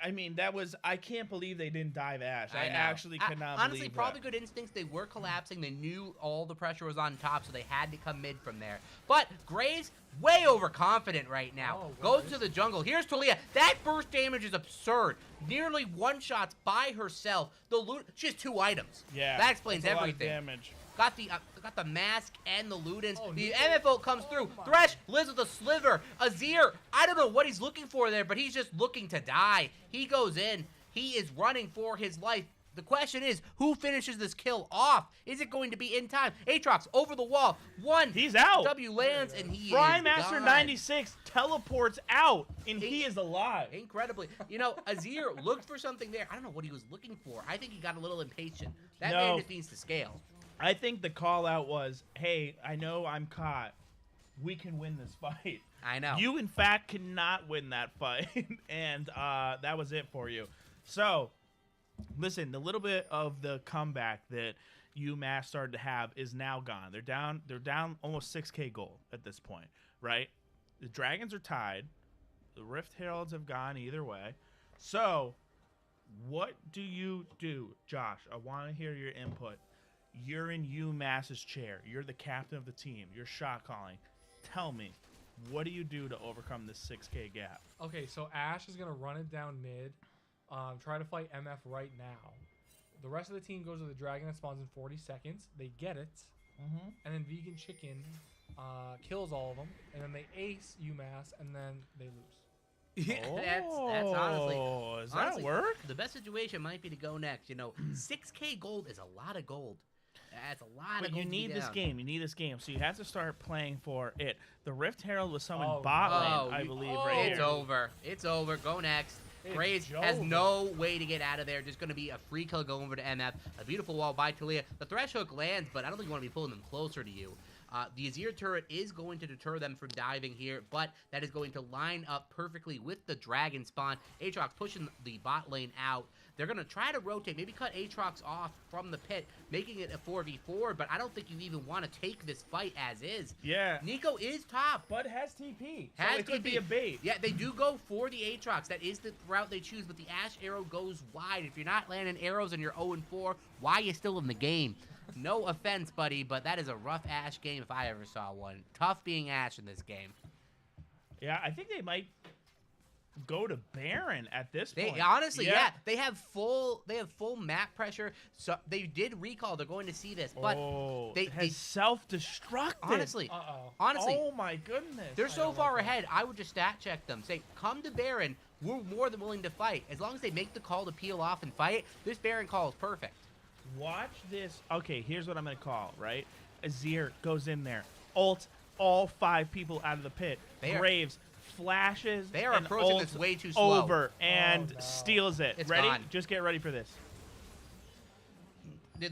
I mean, that was. I can't believe they didn't dive Ash. I know. actually could not Honestly, believe probably that. good instincts. They were collapsing. They knew all the pressure was on top, so they had to come mid from there. But Gray's way overconfident right now. Oh, Goes where to is the jungle. Here's Talia. That burst damage is absurd. Nearly one-shots by herself. The loot. She has 2 items. Yeah. That explains that's a lot of everything. damage. Got the mask and the Ludens. Oh, the Nico. MFO comes through. Thresh lives with a sliver. Azir, I don't know what he's looking for there, but he's just looking to die. He goes in. He is running for his life. The question is, who finishes this kill off? Is it going to be in time? Aatrox over the wall. He's out. W lands, and he Frymaster is gone. 96 teleports out, and he is alive. Incredibly. You know, Azir looked for something there. I don't know what he was looking for. I think he got a little impatient. That No. man just needs to scale. I think the call out was, hey, I know I'm caught. We can win this fight. I know. You, in fact, cannot win that fight. And that was it for you. So, listen, the little bit of the comeback that UMass started to have is now gone. They're down almost 6K gold at this point, right? The Dragons are tied. The Rift Heralds have gone either way. So, what do you do, Josh? I want to hear your input. You're in UMass's chair. You're the captain of the team. You're shot calling. Tell me, what do you do to overcome this 6K gap? Okay, so Ash is gonna run it down mid. Try to fight MF right now. The rest of the team goes to the dragon that spawns in 40 seconds. They get it, and then Vegan Chicken kills all of them, and then they ace UMass, and then they lose. Yeah, that's honestly. Does Honestly, that work? The best situation might be to go next. You know, 6K gold is a lot of gold. That's a lot of But gold. you to be need this down. game. You need this game. So you have to start playing for it. The Rift Herald was summoned Oh, bot no. lane, I Oh, believe, right It's here. over. It's over. Go next. It's Graves has over. no way to get out of there. Just going to be a free kill going over to MF. A beautiful wall by Talia. The Thresh hook lands, but I don't think you want to be pulling them closer to you. The Azir turret is going to deter them from diving here, but that is going to line up perfectly with the dragon spawn. Aatrox pushing the bot lane out. They're going to try to rotate, maybe cut Aatrox off from the pit, making it a 4v4, but I don't think you even want to take this fight as is. Yeah. Neeko is top. But has TP. Has So it could TP. be a bait. Yeah, they do go for the Aatrox. That is the route they choose, but the Ashe arrow goes wide. If you're not landing arrows and you're 0-4, why are you still in the game? No offense, buddy, but that is a rough Ashe game if I ever saw one. Tough being Ashe in this game. Yeah, I think they might go to Baron at this point. Honestly, yeah, they have full map pressure. So they did recall. They're going to see this, but they self-destructed. Honestly, oh my goodness, they're so far ahead. I would just stat check them. Say, come to Baron. We're more than willing to fight. As long as they make the call to peel off and fight, this Baron call is perfect. Watch this. Okay, here's what I'm going to call, right? Azir goes in there. Ult all 5 people out of the pit. Graves flashes. They are and approaching this way too slow. Over and steals it. It's ready? gone. Just get ready for this.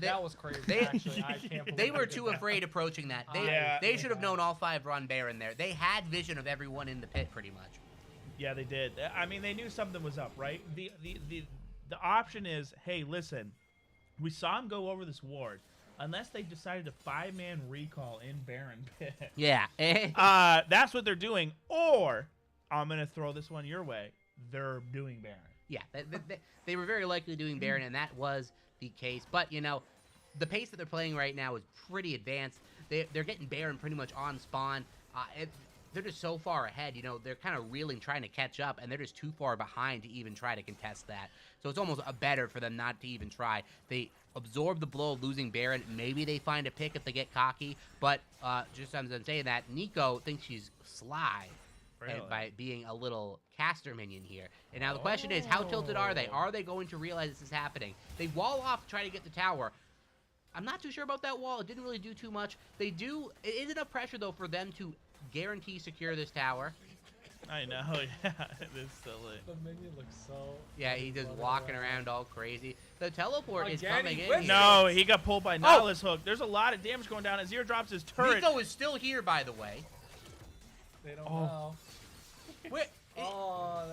That was crazy. Actually, I can't believe they were too afraid approaching that. They should have known all 5 run Baron there. They had vision of everyone in the pit pretty much. Yeah, they did. I mean, they knew something was up, right? The option is, hey, listen, we saw him go over this ward. Unless they decided to 5-man recall in Baron pit. Yeah. That's what they're doing. Or, I'm going to throw this one your way, they're doing Baron. Yeah, they were very likely doing Baron, and that was the case. But, you know, the pace that they're playing right now is pretty advanced. They're getting Baron pretty much on spawn. They're just so far ahead, you know, they're kind of reeling, trying to catch up, and they're just too far behind to even try to contest that. So it's almost better for them not to even try. They absorb the blow of losing Baron. Maybe they find a pick if they get cocky, but just as I'm saying that, Neeko thinks she's sly by being a little caster minion here. And now the question is, how tilted are they? Are they going to realize this is happening? They wall off to try to get the tower. I'm not too sure about that wall. It didn't really do too much. It is enough pressure, though, for them to guarantee secure this tower. I know, yeah. It's silly. The minion looks so... Yeah, he's just walking around all crazy. The teleport is coming in here. No, he got pulled by Nautilus Hook. There's a lot of damage going down. Azir drops his turret. Neeko is still here, by the way. They don't know. Where, there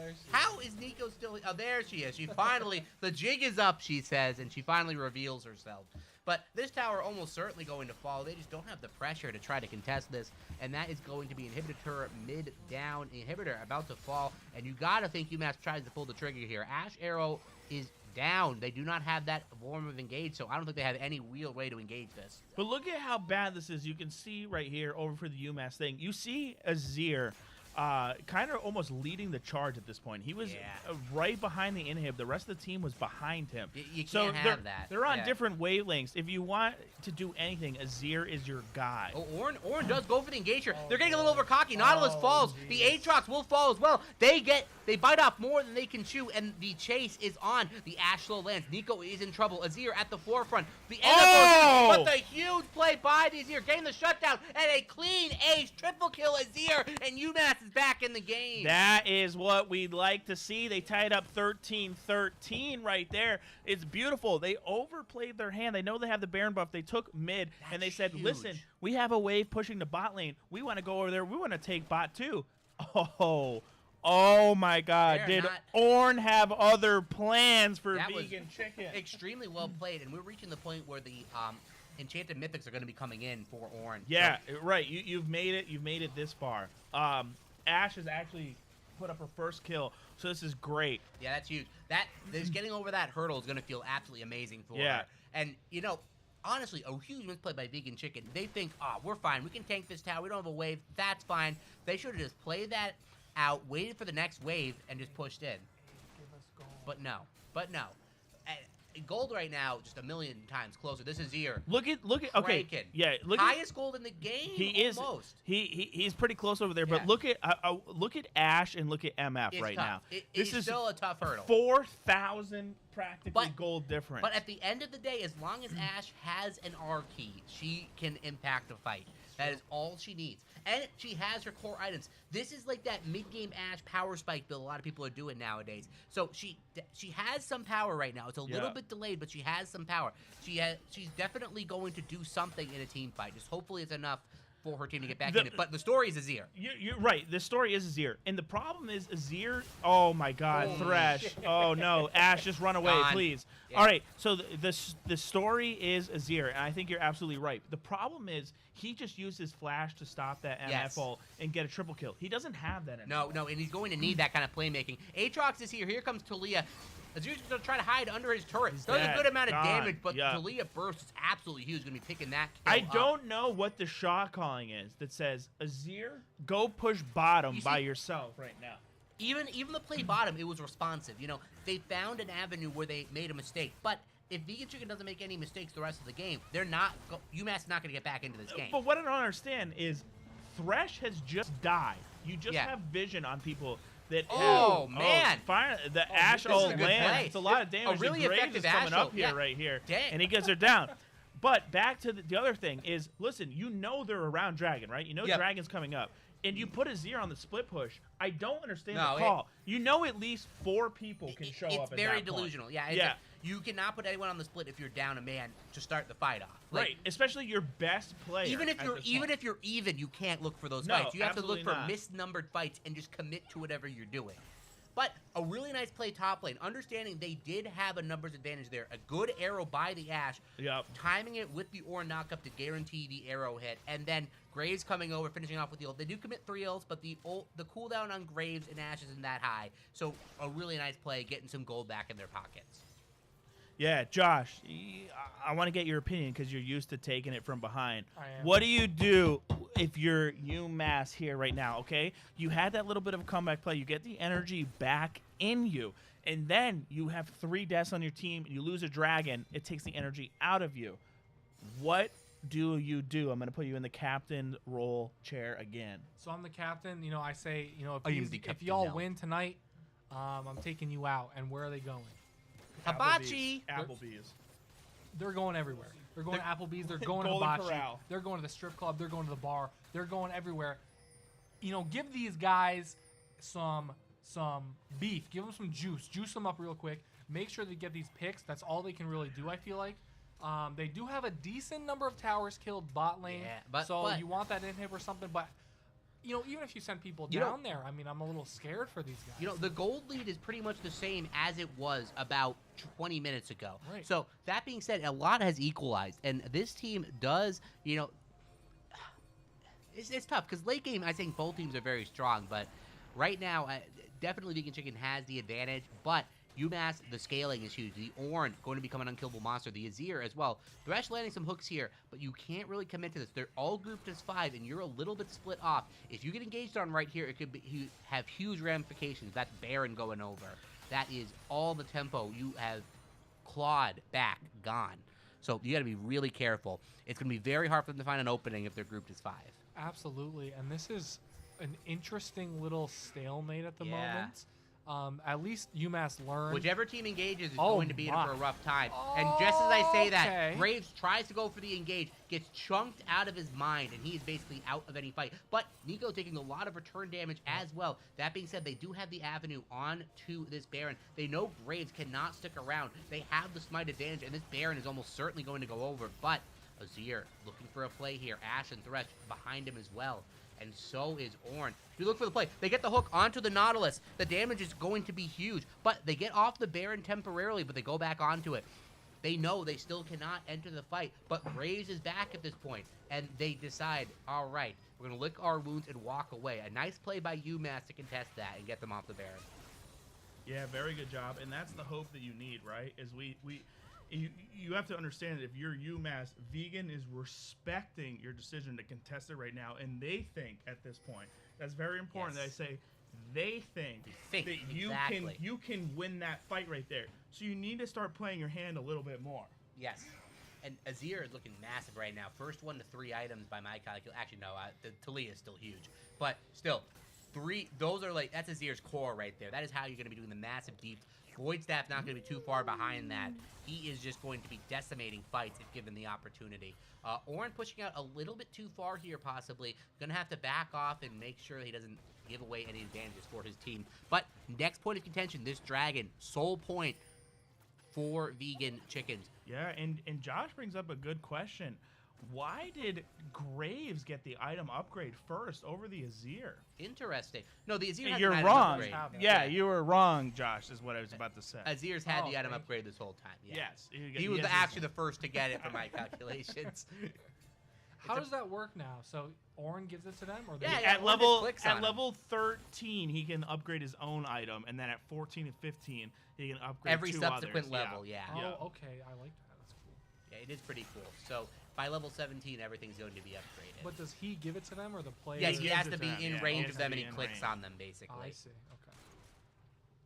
she is. How is Neeko still... Oh, there she is. She finally... The jig is up, she says, and she finally reveals herself. But this tower almost certainly going to fall. They just don't have the pressure to try to contest this, and that is going to be Inhibitor turret mid-down. Inhibitor about to fall, and you got to think UMass tries to pull the trigger here. Ashe arrow is down. They do not have that form of engage, so I don't think they have any real way to engage this. But look at how bad this is. You can see right here over for the UMass thing. You see Azir kind of almost leading the charge at this point. He was right behind the inhib. The rest of the team was behind him. You can't have that. They're on different wavelengths. If you want to do anything, Azir is your guy. Oh, Ornn does go for the engager. They're getting a little over cocky. Nautilus falls. The Aatrox will fall as well. They bite off more than they can chew, and the chase is on. The Ashe slow lands. Neeko is in trouble. Azir at the forefront. The end but the huge play by the Azir, getting the shutdown, and a clean ace, triple kill Azir, and UMass is back in the game. That is what we'd like to see. They tied up 13-13 right there. It's beautiful. They overplayed their hand. They know they have the Baron buff. They took mid, and they said, listen, we have a wave pushing the bot lane. We want to go over there. We want to take bot too. Oh my God! Did Ornn have other plans for vegan chicken? Extremely well played, and we're reaching the point where the enchanted mythics are going to be coming in for Ornn. Yeah, right. You've made it. You've made it this far. Ashe has actually put up her first kill, so this is great. Yeah, that's huge. Just getting over that hurdle is going to feel absolutely amazing for her. And you know, honestly, a huge misplay by Vegan Chicken. They think, we're fine. We can tank this tower. We don't have a wave. That's fine. They should have just played that out, waited for the next wave, and just pushed in. But no. Gold right now, just a million times closer. This is Azir. Look at okay. Yeah, highest gold in the game. He almost. is. He's pretty close over there. But look at Ashe and look at MF it's right tough. now. This is still a tough hurdle. 4,000 practically gold difference. But at the end of the day, as long as Ashe has an R key, she can impact a fight. That is all she needs. And she has her core items. This is like that mid-game Ashe power spike build a lot of people are doing nowadays. So she has some power right now. It's a little bit delayed, but she has some power. She's definitely going to do something in a team fight. Just hopefully it's enough for her team to get back in it. But the story is Azir. You're right. The story is Azir. And the problem is Azir. Oh, my God. Thresh. Shit. Oh, no. Ash, just run away, Gone. please. Yeah. All right. So the story is Azir. And I think you're absolutely right. The problem is he just used his flash to stop that MF ult and get a triple kill. He doesn't have that anymore. No, and he's going to need that kind of playmaking. Aatrox is here. Here comes Talia. Azir's going to try to hide under his turret. Does a good amount of damage, but Talia burst is absolutely huge. Going to be picking that kill I don't know what the shot calling is that says, Azir, go push bottom by yourself right now. Even the play bottom, it was responsive. You know, they found an avenue where they made a mistake. But if Vegan Chicken doesn't make any mistakes the rest of the game, they're not. UMass is not going to get back into this game. But what I don't understand is Thresh has just died. You just have vision on people that man. The Ash ult lands. It's a lot of damage. A really Graves effective is coming Ash up here, right here. Dang. And he gets her down. But back to the other thing is, listen, you know they're around Dragon, right? You know Dragon's coming up. And you put Azir on the split push. I don't understand the call. You know at least 4 people can show up at that point. It's very delusional. Yeah. You cannot put anyone on the split if you're down a man to start the fight off. Like, right, especially your best player. Even if you're even, you can't look for those fights. You have to look for misnumbered fights and just commit to whatever you're doing. But a really nice play top lane, understanding they did have a numbers advantage there. A good arrow by the Ashe, timing it with the Ornn knockup to guarantee the arrow hit, and then Graves coming over, finishing off with the ult. They do commit 3 ults, but the cooldown on Graves and Ashe isn't that high. So a really nice play, getting some gold back in their pockets. Yeah, Josh, I want to get your opinion because you're used to taking it from behind. I am. What do you do if you're UMass here right now, okay? You had that little bit of a comeback play. You get the energy back in you, and then you have 3 deaths on your team, and you lose a dragon. It takes the energy out of you. What do you do? I'm going to put you in the captain role chair again. So I'm the captain. You know, I say, you know, if if y'all win tonight, I'm taking you out. And where are they going? Hibachi. Applebee's. They're going everywhere. They're going to Applebee's. They're going to Golden Hibachi. Corral. They're going to the strip club. They're going to the bar. They're going everywhere. You know, give these guys some beef. Give them some juice. Juice them up real quick. Make sure they get these picks. That's all they can really do, I feel like. They do have a decent number of towers killed bot lane. Yeah, but you want that inhib or something. But, you know, even if you send people down there, I mean, I'm a little scared for these guys. You know, the gold lead is pretty much the same as it was about 20 minutes ago. Right. So, that being said, a lot has equalized. And this team does, you know, it's tough because late game, I think both teams are very strong. But right now, definitely Vegan Chicken has the advantage. But UMass, the scaling is huge. The Ornn going to become an unkillable monster. The Azir as well. Thresh landing some hooks here, but you can't really commit to this. They're all grouped as 5, and you're a little bit split off. If you get engaged on right here, it could have huge ramifications. That's Baron going over. That is all the tempo you have clawed back, gone. So you got to be really careful. It's going to be very hard for them to find an opening if they're grouped as 5. Absolutely, and this is an interesting little stalemate at the moment. At least UMass learned. Whichever team engages is going to be in for a rough time. And just as I say that, Graves tries to go for the engage, gets chunked out of his mind, and he is basically out of any fight. But Nico taking a lot of return damage as well. That being said, they do have the avenue on to this Baron. They know Graves cannot stick around. They have the smite advantage, and this Baron is almost certainly going to go over. But Azir looking for a play here. Ashe and Thresh behind him as well. And so is Ornn. If you look for the play, they get the hook onto the Nautilus. The damage is going to be huge, but they get off the Baron temporarily, but they go back onto it. They know they still cannot enter the fight, but Graves is back at this point, and they decide, all right, we're going to lick our wounds and walk away. A nice play by UMass to contest that and get them off the Baron. Yeah, very good job, and that's the hope that you need, right? Is you have to understand that if you're UMass, Vegan is respecting your decision to contest it right now, and they think at this point, that's very important that I say, they think that you can win that fight right there. So you need to start playing your hand a little bit more. Yes. And Azir is looking massive right now. First 1 to 3 items by my calculation. Actually, no, the Talia is still huge. But still, 3, those are like, that's Azir's core right there. That is how you're going to be doing the massive deep. Void Staff's not going to be too far behind that. He is just going to be decimating fights if given the opportunity. Ornn pushing out a little bit too far here, possibly. Going to have to back off and make sure he doesn't give away any advantages for his team. But next point of contention, this dragon, sole point for Vegan Chickens. Yeah, and Josh brings up a good question. Why did Graves get the item upgrade first over the Azir? Interesting. No, the Azir has You're an item wrong. upgrade. Yeah, you were wrong, Josh, is what I was about to say. Azir's had the item thank upgrade this whole time. Yeah. Yes. He was actually the first to get it for my calculations. How does that work now? So Orin gives it to them, or they Yeah, At Orin just clicks on at him. level 13, he can upgrade his own item, and then at 14 and 15, he can upgrade Every two subsequent others. level, yeah. Oh, Yeah. okay. I like that. That's cool. Yeah, it is pretty cool. So by level 17, everything's going to be upgraded. But does he give it to them, or the player? Yeah, He he gives has it to to be them, in yeah, range he of has to them, be and he in clicks range. on them, Oh, basically. I see. Okay.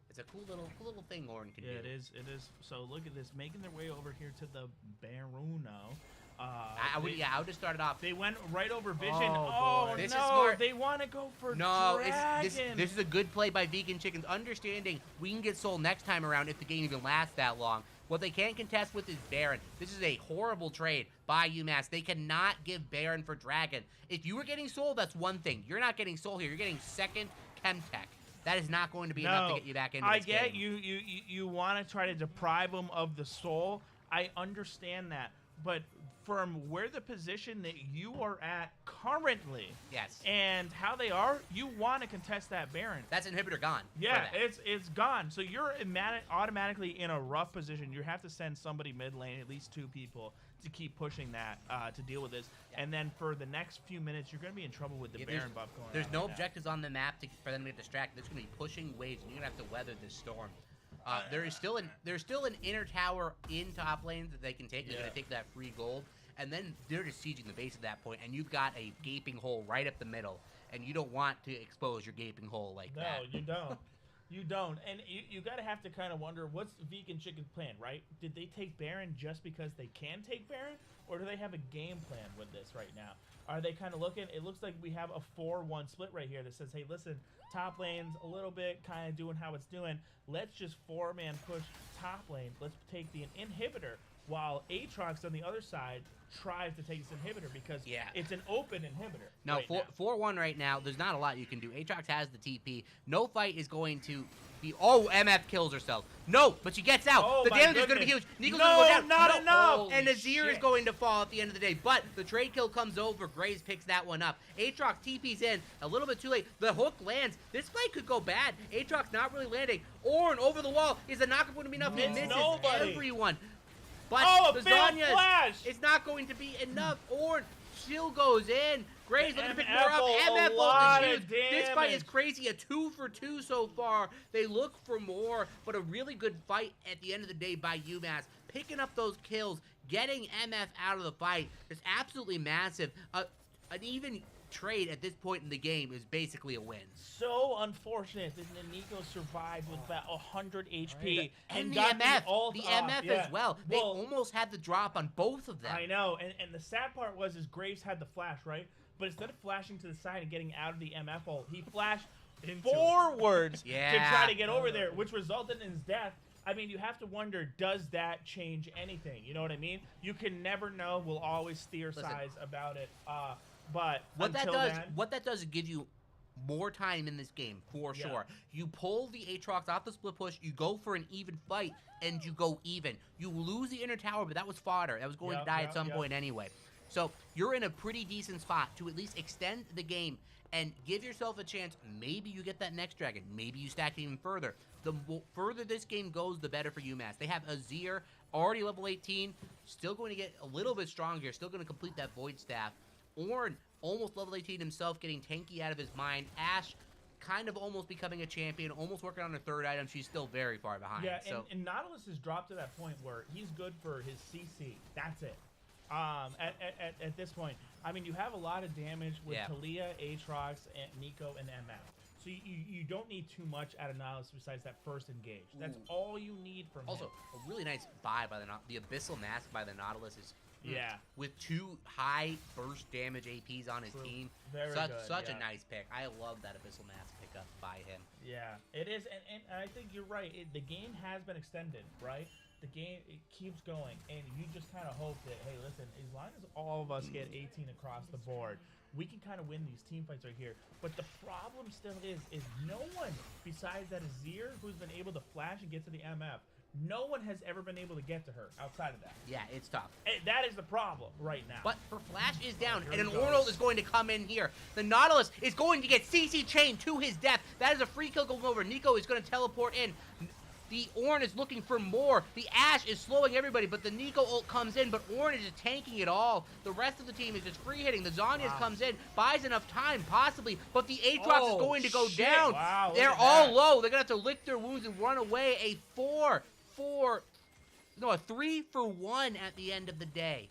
It's a cool little thing Orin can Yeah, do. it is. It is. So look at this, making their way over here to the Baruno. I would have started off. They went right over Vision. Oh, boy. This is no, smart. they want to go for No, Dragon. this is a good play by Vegan Chickens, understanding we can get sold next time around if the game even lasts that long. What they can't contest with is Baron. This is a horrible trade by UMass. They cannot give Baron for Dragon. If you were getting sold, that's one thing. You're not getting sold here. You're getting second Chemtech. That is not going to be enough to get you back into this get game. you want to try to deprive them of the soul. I understand that, but from where the position that you are at currently, Yes. and how they are, you want to contest that Baron. That's inhibitor gone. Yeah, for that. it's gone. So you're automatically in a rough position. You have to send somebody mid lane, at least two people, to keep pushing that to deal with this. Yeah. And then for the next few minutes, you're going to be in trouble with the Yeah, Baron buff going on. There's no right now. objectives on the map for them to get distracted. There's going to be pushing waves, and you're going to have to weather this storm. There's still an inner tower in top lane that they can take. They're going to take that free gold, and then they're just sieging the base at that point, and you've got a gaping hole right up the middle, and you don't want to expose your gaping hole like that. No, you don't. You don't. And you got to have to kind of wonder, what's Vegan Chicken's plan, right? Did they take Baron just because they can take Baron? Or do they have a game plan with this right now? Are they kind of looking? It looks like we have a 4-1 split right here that says, hey, listen, top lane's a little bit kind of doing how it's doing. Let's just 4-man push top lane. Let's take the inhibitor while Aatrox on the other side tries to take this inhibitor because it's an open inhibitor. No, right 4-1 right now. There's not a lot you can do. Aatrox has the TP. No fight is going to be... Oh, MF kills herself. No, but she gets out. Oh, the my damage is going to be goodness. huge. Neiko's No, going to go down. not enough. Holy And Azir is shit. going to fall at the end of the day. But the trade kill comes over. Graves picks that one up. Aatrox TP's in. A little bit too late. The hook lands. This fight could go bad. Aatrox not really landing. Ornn over the wall. Is the knockup going to be enough? He It's misses nobody. everyone. But Oh, a the failed Zanya's flash. it's not going to be enough. Ornn still goes in. Graves looking to pick more MF up. ult, a MF ult lot is of huge. This fight is damage. crazy. A 2 for 2 so far. They look for more, but a really good fight at the end of the day by UMass. Picking up those kills, getting MF out of the fight is absolutely massive. An even trade at this point in the game is basically a win. So unfortunate that Nico survived with about 100 HP Right. And the got MF, ult the off. MF Yeah. as well. They almost had the drop on both of them. I know, and the sad part was is Graves had the flash, right? But instead of flashing to the side and getting out of the MF ult, he flashed forwards to Yeah. try to get over there, which resulted in his death. I mean, you have to wonder, does that change anything? You know what I mean? You can never know. We'll always theorize about it. But What until that does is give you more time in this game, for Yeah. sure. You pull the Aatrox off the split push, you go for an even fight, and you go even. You lose the inner tower, but that was fodder. That was going to die at some point anyway. So you're in a pretty decent spot to at least extend the game and give yourself a chance. Maybe you get that next dragon. Maybe you stack it even further. The further this game goes, the better for UMass. They have Azir, already level 18, still going to get a little bit stronger, still going to complete that Void Staff. Ornn, almost level 18 himself, getting tanky out of his mind. Ashe, kind of almost becoming a champion, almost working on her third item. She's still very far behind. Yeah, so. and Nautilus has dropped to that point where he's good for his CC. That's it. At this point, I mean, you have a lot of damage with Talia, Aatrox, and Nico, and MF. So you don't need too much out of Nautilus besides that first engage. That's all you need from Also, him. a really nice buy by the Abyssal Mask by the Nautilus is with 2 high burst damage APs on his team. Such a nice pick. I love that Abyssal Mask pickup by him. Yeah, it is, and I think you're right. The game has been extended, right? The game, it keeps going, and you just kind of hope that, hey, listen, as long as all of us get 18 across the board, we can kind of win these team fights right here. But the problem still is no one besides that Azir who's been able to flash and get to the MF. No one has ever been able to get to her outside of that. Yeah, it's tough. That is the problem right now. But her flash is down, here and an he goes. Ornald is going to come in here. The Nautilus is going to get CC chained to his death. That is a free kill going over. Nico is going to teleport in. The Ornn is looking for more. The Ashe is slowing everybody, but the Nico ult comes in, but Ornn is just tanking it all. The rest of the team is just free hitting. The Zhonya's comes in, buys enough time, possibly, but the Aatrox is going to go down. Wow, look They're at all that. low. They're going to have to lick their wounds and run away. A 3-for-1 at the end of the day.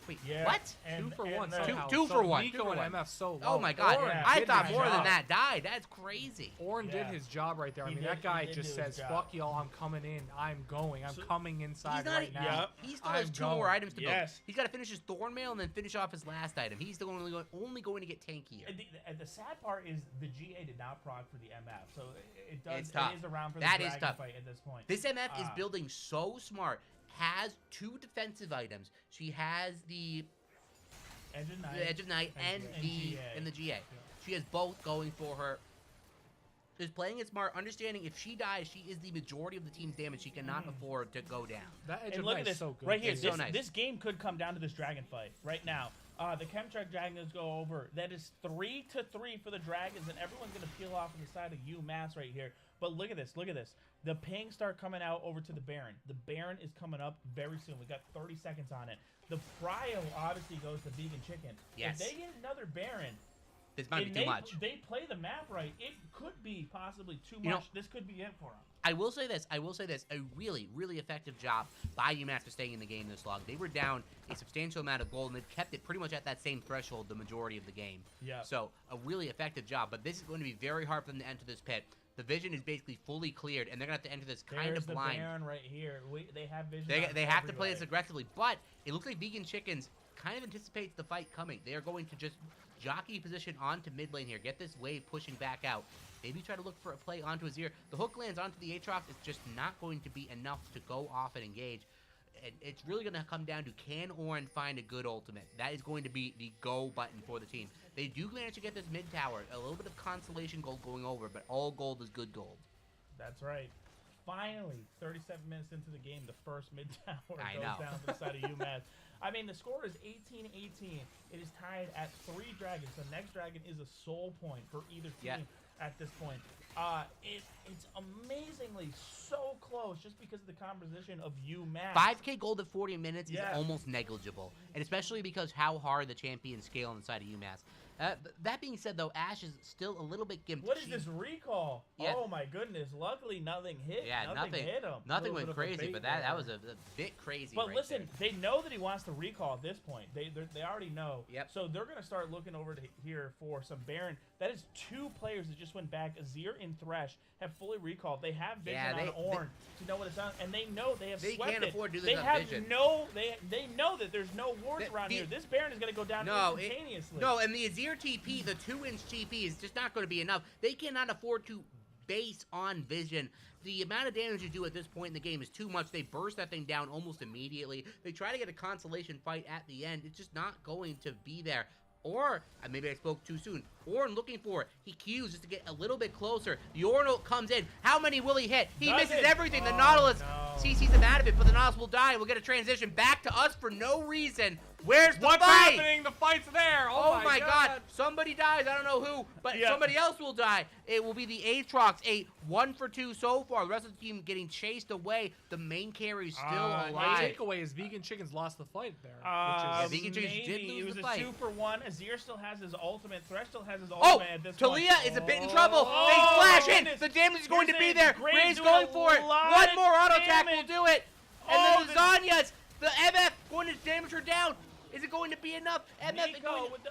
Wait, Yeah, what? and- 2 for and 1. the- somehow. Two for one. Nico 2 for and 1. MF so low. Oh my god, Ornn I did thought his more than job. that died. That's crazy. Ornn Yeah. did his job right there. I He mean, did- that guy he did just do his says, job. fuck y'all, I'm coming in. I'm going. I'm So- coming inside He's not. right now. Yep. He still has I'm 2 more going. items to Yes. go. He's got to finish his Thornmail and then finish off his last item. He's still only going to get tankier. And the sad part is the GA did not proc for the MF, so it does. It's tough. It is around for That the is dragon tough. fight at this point. This MF is Ah. building so smart. Has 2 defensive items. She has the Edge of Night. Edge of Night and And the GA. and the GA. She has both going for her. Just playing it smart, understanding if she dies, she is the majority of the team's damage. She cannot afford to go down. That Edge And of look Night at is this so good. right here. It's This, so nice. this game could come down to this dragon fight right now. The Chemtrack Dragons go over. That is 3-3 for the Dragons, and everyone's gonna peel off on the side of UMass right here. But look at this. Look at this. The pings start coming out over to the Baron. The Baron is coming up very soon. We got 30 seconds on it. The Prio obviously goes to Vegan Chicken. Yes. If they get another Baron, This might and be too much. they play the map right, it could be possibly too You know- much. This could be it for them. I will say this. A really, really effective job by UMass for staying in the game this long. They were down a substantial amount of gold, and they've kept it pretty much at that same threshold the majority of the game. Yeah. So, a really effective job. But this is going to be very hard for them to enter this pit. The vision is basically fully cleared, and they're going to have to enter this kind There's of the blind. Baron right here. They have vision. They on have to play this everybody. aggressively, but it looks like Vegan Chickens kind of anticipates the fight coming. They are going to just jockey position onto mid lane here, get this wave pushing back out. Maybe try to look for a play onto Azir. The hook lands onto the Aatrox. It's just not going to be enough to go off and engage. And it's really going to come down to, can Ornn find a good ultimate? That is going to be the go button for the team. They do manage to get this mid tower. A little bit of consolation gold going over, but all gold is good gold. That's right. Finally, 37 minutes into the game, the first mid tower I goes know. down to the side of UMass. I mean, the score is 18-18. It is tied at 3 dragons. The next dragon is a soul point for either team Yeah. at this point. It's amazingly so close just because of the composition of UMass. 5k gold at 40 minutes is Yeah. almost negligible, and especially because how hard the champions scale on the side of UMass. That being said, though, Ashe is still a little bit gimped. What is She- this recall? Yeah. Oh my goodness! Luckily, nothing hit. Yeah, nothing hit him. Nothing Little went bit of a crazy, bait but that there. was a bit crazy. But right listen, there. they know that he wants to recall at this point. They already know. Yep. So they're going to start looking over to here for some Baron. That is 2 players that just went back. Azir and Thresh have fully recalled. They have vision Yeah, on Ornn to know what it's on, and they know they have They swept can't it. afford to do They this on have vision. no. They know that there's no wards around the- here. This Baron is going to go down No, instantaneously. no, and the Azir TP, the 2-inch TP, is just not going to be enough. They cannot afford to base on vision. The amount of damage you do at this point in the game is too much. They burst that thing down almost immediately. They try to get a consolation fight at the end. It's just not going to be there. Or, maybe I spoke too soon, Ornn looking for it. He Qs just to get a little bit closer. The Ornn ult comes in. How many will he hit? He misses Doesn't. everything. The Oh, Nautilus no. CC's him out of it, but the Nautilus will die. We'll get a transition back to us for no reason. Where's the What's fight? happening? The fight's there. Oh my god. Somebody dies. I don't know who, but Yeah. somebody else will die. It will be the Aatrox, a 1-for-2 so far. The rest of the team getting chased away. The main carry is still My alive. takeaway is Vegan Chickens lost the fight there. Yeah, which is, Vegan Chickens did maybe. lose It was the a fight. 2-for-1. Azir still has his ultimate. Thresh still has his Oh, ultimate at this point. Talia is a bit in trouble. Oh, They flash my in. goodness. The damage is going to Here's be it. there. Gray's Gray's doing going a for it. lot One of more auto attack will damage. do it. And Oh, then the Zhonya's, the MF going to damage her down. Is it going to be enough? MF is Nico going to... with the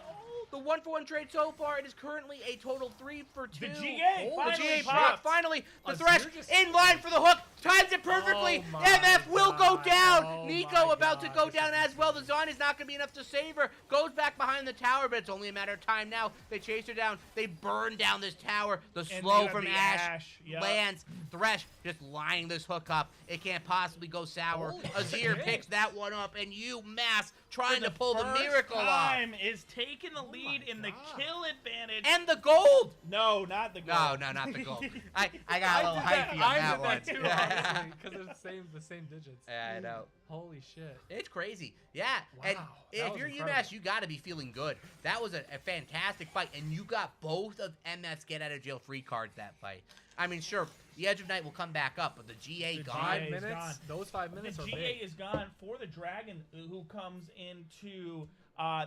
The 1-for-1 trade so far, it is currently a total 3-for-2. The GA the finally GA popped. finally. The Azir Thresh just- in line for the hook. Times it perfectly. Oh my MF will go God. down. Oh Nico my about to God. go This down is as well. The Zon is not going to be enough to save her. Goes back behind the tower, but it's only a matter of time now. They chase her down. They burn down this tower. The And slow they got from the Ashe Ashe, yep. lands. Thresh just lining this hook up. It can't possibly go sour. Holy Azir shit. picks that one up, and UMass trying For to pull the first miracle off. time is taking the lead in the God. kill advantage. And the gold! No, not the goal. No, not the gold. I got a little hypey on I that did one. that too. I Honestly, because they're the same digits. Yeah, I know. Holy shit. It's crazy. Yeah. Wow, And that if was you're incredible. UMass, you got to be feeling good. That was a fantastic fight, and you got both of MF's get out of jail free cards that fight. I mean, sure, the Edge of Night will come back up, but the GA The gone. 5 GA is minutes. gone. Those 5 minutes The are GA big. is gone for the Dragon, who comes into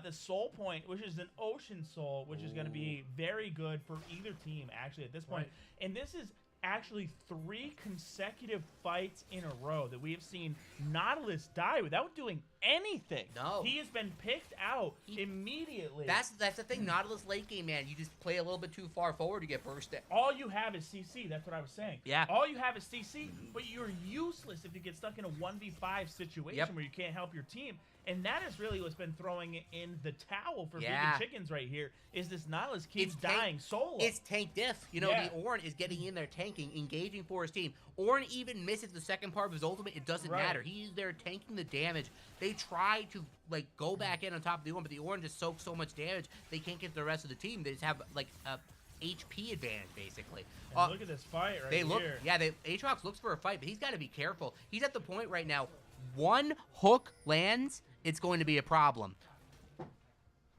the Soul Point, which is an Ocean Soul, which is going to be very good for either team, actually, at this point. Right. And this is actually 3 consecutive fights in a row that we have seen Nautilus die without doing anything. No. He has been picked out immediately. That's the thing. Nautilus late game, man. You just play a little bit too far forward to get bursted. All you have is CC. That's what I was saying. Yeah. All you have is CC, but you're useless if you get stuck in a 1v5 situation where you can't help your team. And that is really what's been throwing in the towel for Vegan Chickens right here, is this Nautilus keeps dying solo. It's tank diff. You know, the Ornn is getting in there tanking, engaging for his team. Ornn even misses the second part of his ultimate. It doesn't matter. He's there tanking the damage. They try to, like, go back in on top of the Ornn, but the Ornn just soaks so much damage, they can't get the rest of the team. They just have, like, a HP advantage, basically. And look at this fight right here. Yeah, Aatrox looks for a fight, but he's got to be careful. He's at the point right now, one hook lands, it's going to be a problem.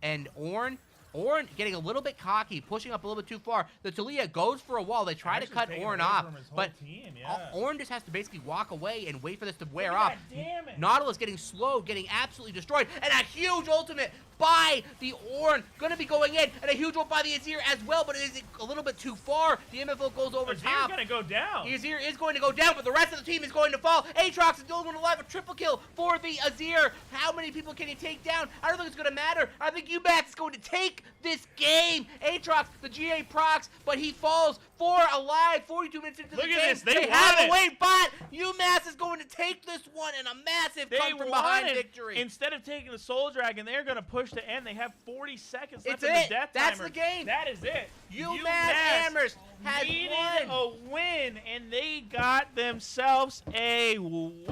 And Ornn getting a little bit cocky, pushing up a little bit too far. The Talia goes for a wall. They try to cut Ornn off, but Ornn just has to basically walk away and wait for this to wear off. Nautilus getting slowed, getting absolutely destroyed, and a huge ultimate by the Ornn. Going to be going in, and a huge ult by the Azir as well, but it is a little bit too far. The MFL goes over top. Azir's going to go down. The Azir is going to go down, but the rest of the team is going to fall. Aatrox is the only one alive. A triple kill for the Azir. How many people can he take down? I don't think it's going to matter. I think UMass is going to take this game. Aatrox, the GA procs, but he falls 4 alive, 42 minutes into the game. Look at this. They have won a wait bot. UMass is going to take this one in a massive come from behind victory. Instead of taking the Soul Dragon, they're going to push to end. They have 40 seconds left It's in the it. death That's timer. the game. That is it. UMass Amherst has needed won. a win, and they got themselves a win.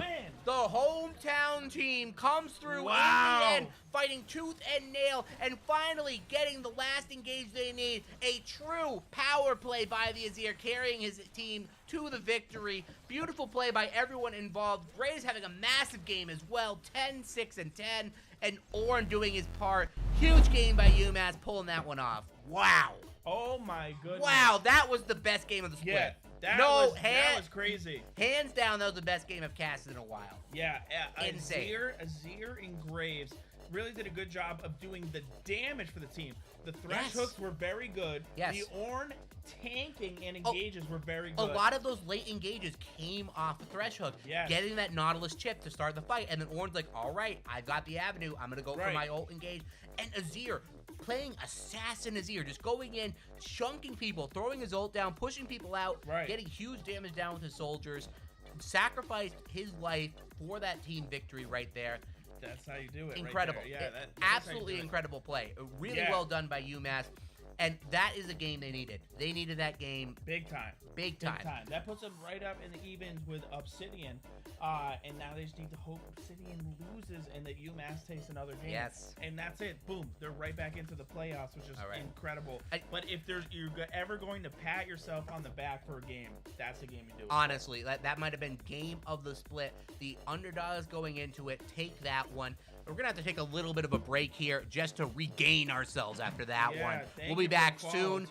The hometown team comes through in Wow. the end, fighting tooth and nail, and finally getting the last engage they need. A true power play by the Azir, carrying his team to the victory. Beautiful play by everyone involved. Gray is having a massive game as well, 10, 6, and 10, and Ornn doing his part. Huge game by UMass, pulling that one off. Wow. Oh, my goodness. Wow, that was the best game of the split. Yeah, that was crazy. Hands down, that was the best game I've casted in a while. Yeah, Insane. Azir and Graves really did a good job of doing the damage for the team. The thresh Yes. hooks were very good. Yes. The Ornn tanking and engages were very A good. lot of those late engages came off the thresh hook, Yes. getting that Nautilus chip to start the fight, and then Ornn's like, all right, I've got the avenue, I'm going to go for my ult engage. And Azir, playing Assassin Azir, just going in, chunking people, throwing his ult down, pushing people out, getting huge damage down with his soldiers, sacrificed his life for that team victory right there. That's how you do it. Incredible. Right there. Yeah, that's Absolutely incredible play. Really well done by UMass. And that is a game they needed. They needed that game. Big time. Big time. That puts them right up in the evens with Obsidian. And now they just need to hope Obsidian loses and that UMass takes another game. Yes. And that's it. Boom. They're right back into the playoffs, which is incredible. But if you're ever going to pat yourself on the back for a game, that's the game you do it. Honestly, that might have been game of the split. The underdogs going into it, take that one. We're going to have to take a little bit of a break here just to regain ourselves after that one. We'll be back soon.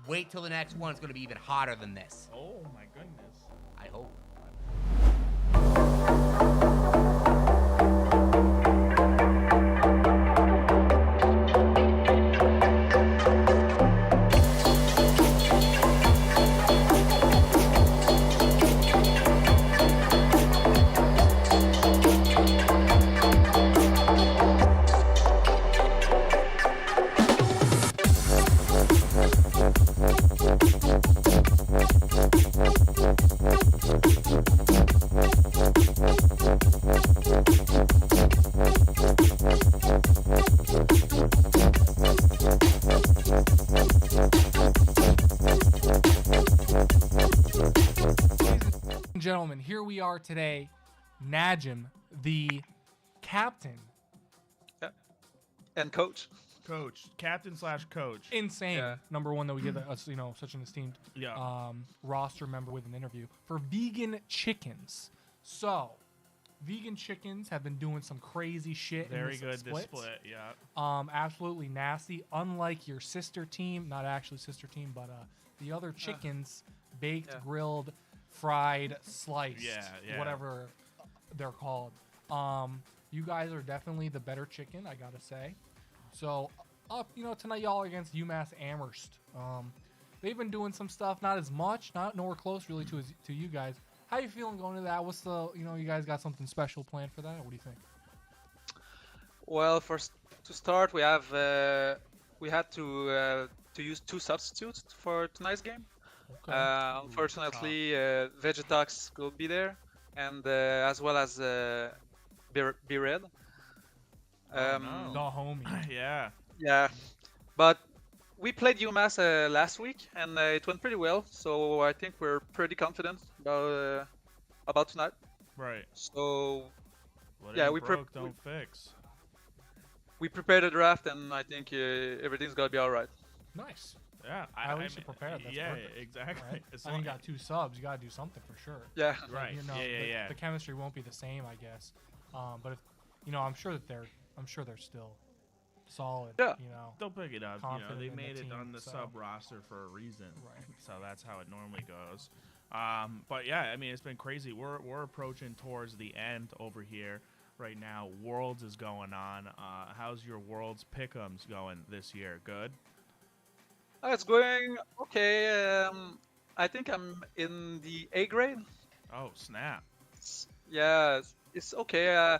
Wait till the next one. It's going to be even hotter than this. Oh, my goodness. I hope. Gentlemen, here we are today. Najim, the captain. And coach. Coach, captain/coach. Insane. Yeah. Number one that we get us, such an esteemed Yeah. roster member with an interview for vegan chickens. So, vegan chickens have been doing some crazy shit. Very in good this this split. Yeah. Absolutely nasty. Unlike your sister team, not actually sister team, but the other chickens, baked, Yeah. grilled, fried, sliced, Yeah. whatever they're called. You guys are definitely the better chicken, I gotta say. So, tonight y'all are against UMass Amherst. They've been doing some stuff, not as much, nowhere close really to you guys. How you feeling going to that? What's the, you guys got something special planned for that? What do you think? Well, to start, we had to use 2 substitutes for tonight's game. Okay. Unfortunately, Vegetox will be there, and as well as Be Red. no. The homie. Yeah. Yeah, but we played UMass last week, and it went pretty well. So I think we're pretty confident about tonight. Right. So What Yeah, ain't we broke, don't fix. we prepared a draft, and I think everything's gonna be all right. Nice. Yeah. At least you're prepared. That's yeah, perfect. exactly. Right? As I mean, long- you got 2 subs. You got to do something for sure. Yeah. Right. The chemistry won't be the same, I guess. But if, I'm sure they're still solid. Yeah. They'll pick it up. Confident They in the made it team, on the so. sub roster for a reason. Right. So that's how it normally goes. But yeah, I mean, it's been crazy. We're approaching towards the end over here right now. Worlds is going on. How's your Worlds pick'ems going this year? Good. It's going okay. I think I'm in the A grade. Oh snap! Yeah, it's okay.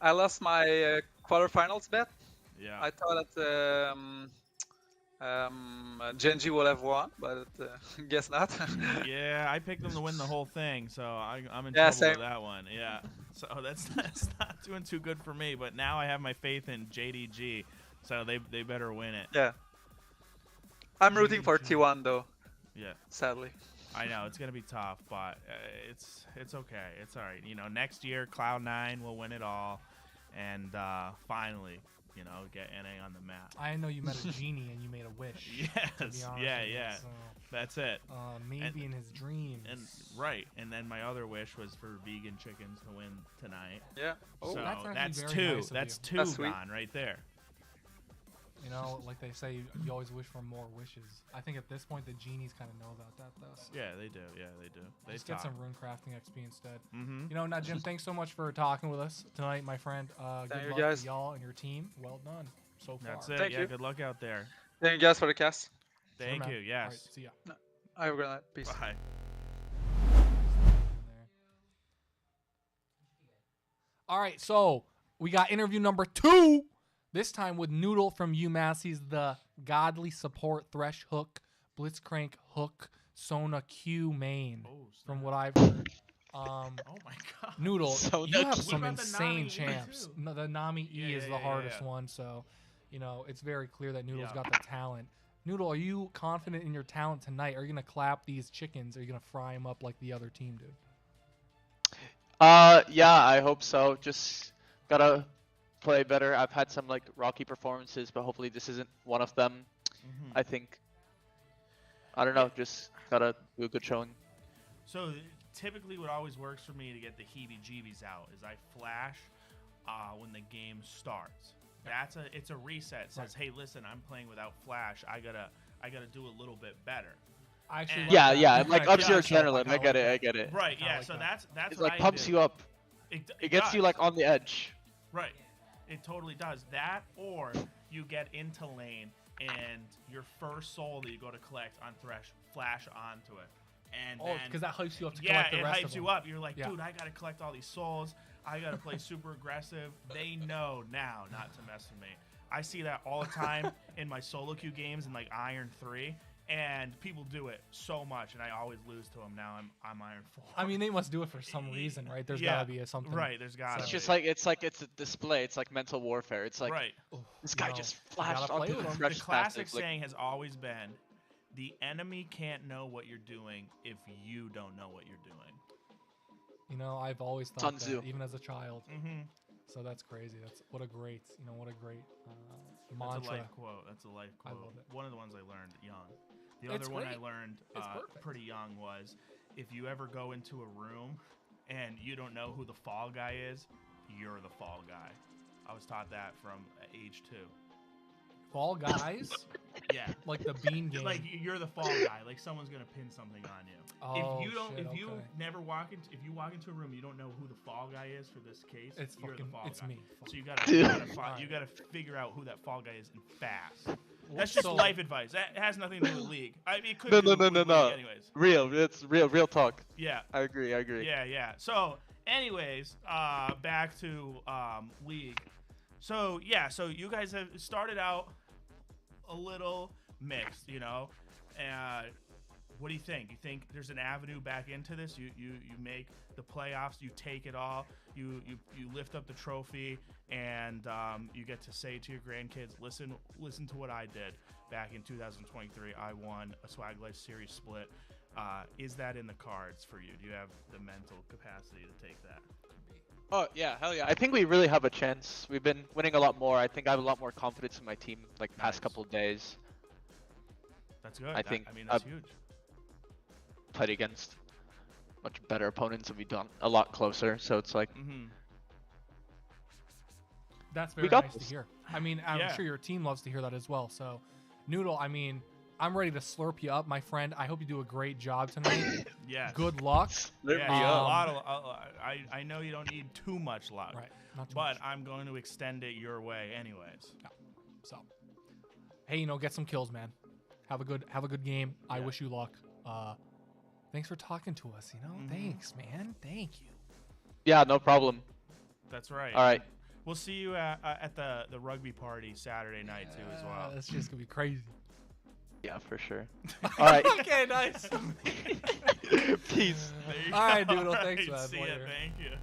I lost my quarterfinals bet. Yeah. I thought that Genji will have won, but guess not. Yeah, I picked them to win the whole thing, so I'm in Yeah, trouble same. with that one. Yeah, so that's not doing too good for me. But now I have my faith in JDG, so they better win it. Yeah. I'm rooting for T1 though, Yeah, sadly. I know it's gonna be tough, but it's okay. It's all right. Next year Cloud9 will win it all, and finally, get NA on the map. I know you met a genie and you made a wish. to be Yes. honest Yeah. with you, Yeah. so, That's it. maybe in his dreams. And right, and then my other wish was for vegan chickens to win tonight. Yeah. Oh, So That's actually that's very two. nice of That's you. two That's sweet. gone right there. Like they say, you always wish for more wishes. I think at this point the genies kind of know about that though. So Yeah, they do. Yeah, they do. They just get talk. some rune crafting XP instead. Mm-hmm. Now Jim, thanks so much for talking with us tonight, my friend. Good Thank you, luck guys. to y'all and your team. Well done so far. That's it. Thank yeah, you. good luck out there. Thank you guys for the cast. Sure, Thank man. you. All right, Yes. see ya. Have a good night. Peace. Bye. All right, so we got interview number 2. This time with Noodle from UMass. He's the godly support Thresh Hook, Blitzcrank Hook, Sona Q main, Oh, from what I've heard. oh my God. Noodle, Sona you have Q. some What about the insane Nami E champs. too? No, the Nami E Yeah, is yeah, the yeah, hardest yeah. one, so it's very clear that Noodle's Yeah. got the talent. Noodle, are you confident in your talent tonight? Are you gonna clap these chickens? Or are you gonna fry them up like the other team did? Yeah, I hope so. Just gotta play better. I've had some rocky performances, but hopefully this isn't one of them. Mhm. I think. I don't know. Just gotta do a good showing. So typically, what always works for me to get the heebie-jeebies out is I flash when the game starts. It's a reset. It says, hey, listen, I'm playing without flash. I gotta do a little bit better. I actually And- like Yeah, that. yeah. You Like kinda ups your catch up. adrenaline. I get it. I get it. Right. kinda Yeah. like So that. that's It what I pumps do. you up. It It gets you does. on the edge. Right. It totally does. That, or you get into lane and your first soul that you go to collect on Thresh, flash onto it. And Oh, then, because that hypes you up to yeah, collect the it rest of hypes them. you up. You're like, Yeah. dude, I got to collect all these souls. I got to play super aggressive. They know now not to mess with me. I see that all the time in my solo queue games in Iron 3. And people do it so much, and I always lose to them. Now I'm Iron 4. I mean, they must do it for some reason, right? There's Yeah, gotta be something. Right, there's got to It's just it's a display. It's like mental warfare. It's like right. this guy No, just you gotta flashed play onto with the him. fresh The classic passive, like, saying has always been, the enemy can't know what you're doing if you don't know what you're doing. I've always Sun thought Tzu. that, even as a child. Mm-hmm. So that's crazy. That's what a great mantra. That's a life quote. That's a life I quote. love it. One of the ones I learned young. The It's other one I great. learned It's perfect. pretty young was, if you ever go into a room and you don't know who the fall guy is, you're the fall guy. I was taught that from age 2. Fall Guys, Yeah. like the bean game. Like you're the fall guy. Like someone's gonna pin something on you. Oh, if you don't, shit, if you okay. never walk into, if you walk into a room, you don't know who the fall guy is for this case. It's you're fucking. the fall It's guy. me. So you Dude. you gotta figure out who that fall guy is and fast. That's just So- life advice. That has nothing to do with league. I mean, it could No, do no, with no, no, league no. anyways. Real. It's real talk. Yeah. I agree. Yeah. So, anyways, back to league. So yeah, so you guys have started out a little mixed, you know. What do you think? You think there's an avenue back into this? You make the playoffs, you take it all, you lift up the trophy, and you get to say to your grandkids, listen to what I did back in 2023. I won a Swag Life Series split. Is that in the cards for you? Do you have the mental capacity to take that? Oh yeah, hell yeah. I think we really have a chance. We've been winning a lot more. I think I have a lot more confidence in my team like past Nice. couple days. That's good. I think I mean, that's huge. Played against much better opponents and we've done a lot closer. So it's like Mm-hmm. That's very got nice to this. hear. I mean, I'm Yeah. sure your team loves to hear that as well. So, Noodle, I mean, I'm ready to slurp you up, my friend. I hope you do a great job tonight. Yes. Good luck. slurp Yeah, me a up. lot of. I know you don't need too much luck, Right. Not too but much. I'm going to extend it your way, anyways. So, hey, get some kills, man. Have a good game. I Yeah. wish you luck. Thanks for talking to us. Mhm. Thanks, man. Thank you. Yeah, no problem. That's right. All right. We'll see you at the rugby party Saturday night too, as well. That's just gonna be crazy. Yeah, for sure. All right. Okay, nice. Peace. There you All right, go. Doodle, All thanks, right, man. See ya. Later. Thank you.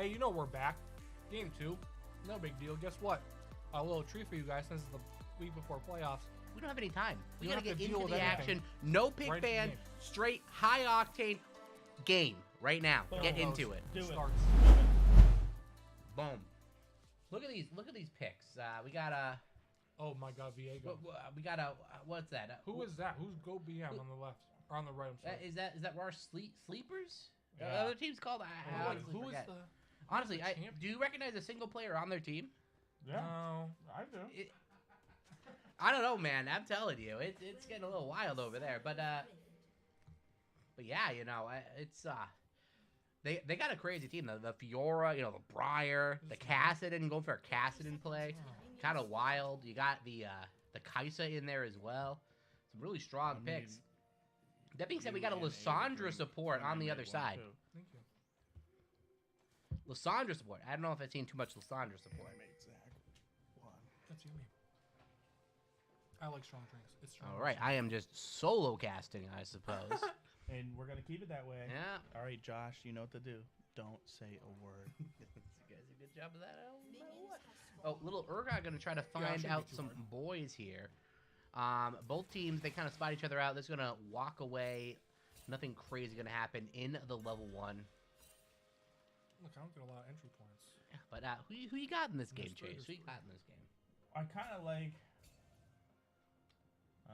Hey, you know we're back. Game 2. No big deal. Guess what? A little treat for you guys since it's the week before playoffs. We don't have any time. We You gotta don't have get to deal into with the anything. action. No pick Right into the ban. game. Straight high octane game right now. Boom. Get into it. Do it. Starts. Boom. Look at these. Look at these picks. We got a. Oh my God, Viego. We got a. What's that? Who is that? Who's Go BM on the left? Or on the right, I'm sorry. Is that our sleepers? The Yeah. other team's called. I Like, honestly who is forget. the... Honestly, the I champ? do you recognize a single player on their team? Yeah, No. I do. I don't know, man. I'm telling you, it's getting a little wild over there. But yeah, you know, it's they got a crazy team. The Fiora, you know, the Briar, the Cassidon, going for a Cassidon play, kind of wild. You got the Kaisa in there as well. Some really strong picks. That being said, we got a Lysandra support on the other side. Thank you. Lysandra support. I don't know if I've seen too much Lysandra support. That's yummy. I like strong drinks. It's strong. All right, I am just solo casting, I suppose. And we're gonna keep it that way. Yeah. All right, Josh, you know what to do. Don't say a word. You guys did a good job of that. I don't know what. Oh, little Urgot gonna try to it find shouldn't be out too some hard. boys here. Both teams, they kind of spot each other out. This is gonna walk away. Nothing crazy gonna happen in the level 1. Look, I don't get a lot of entry points. Yeah, but who you got in this game, There's three, Chase? there's Who you got in this game? I kind of like. I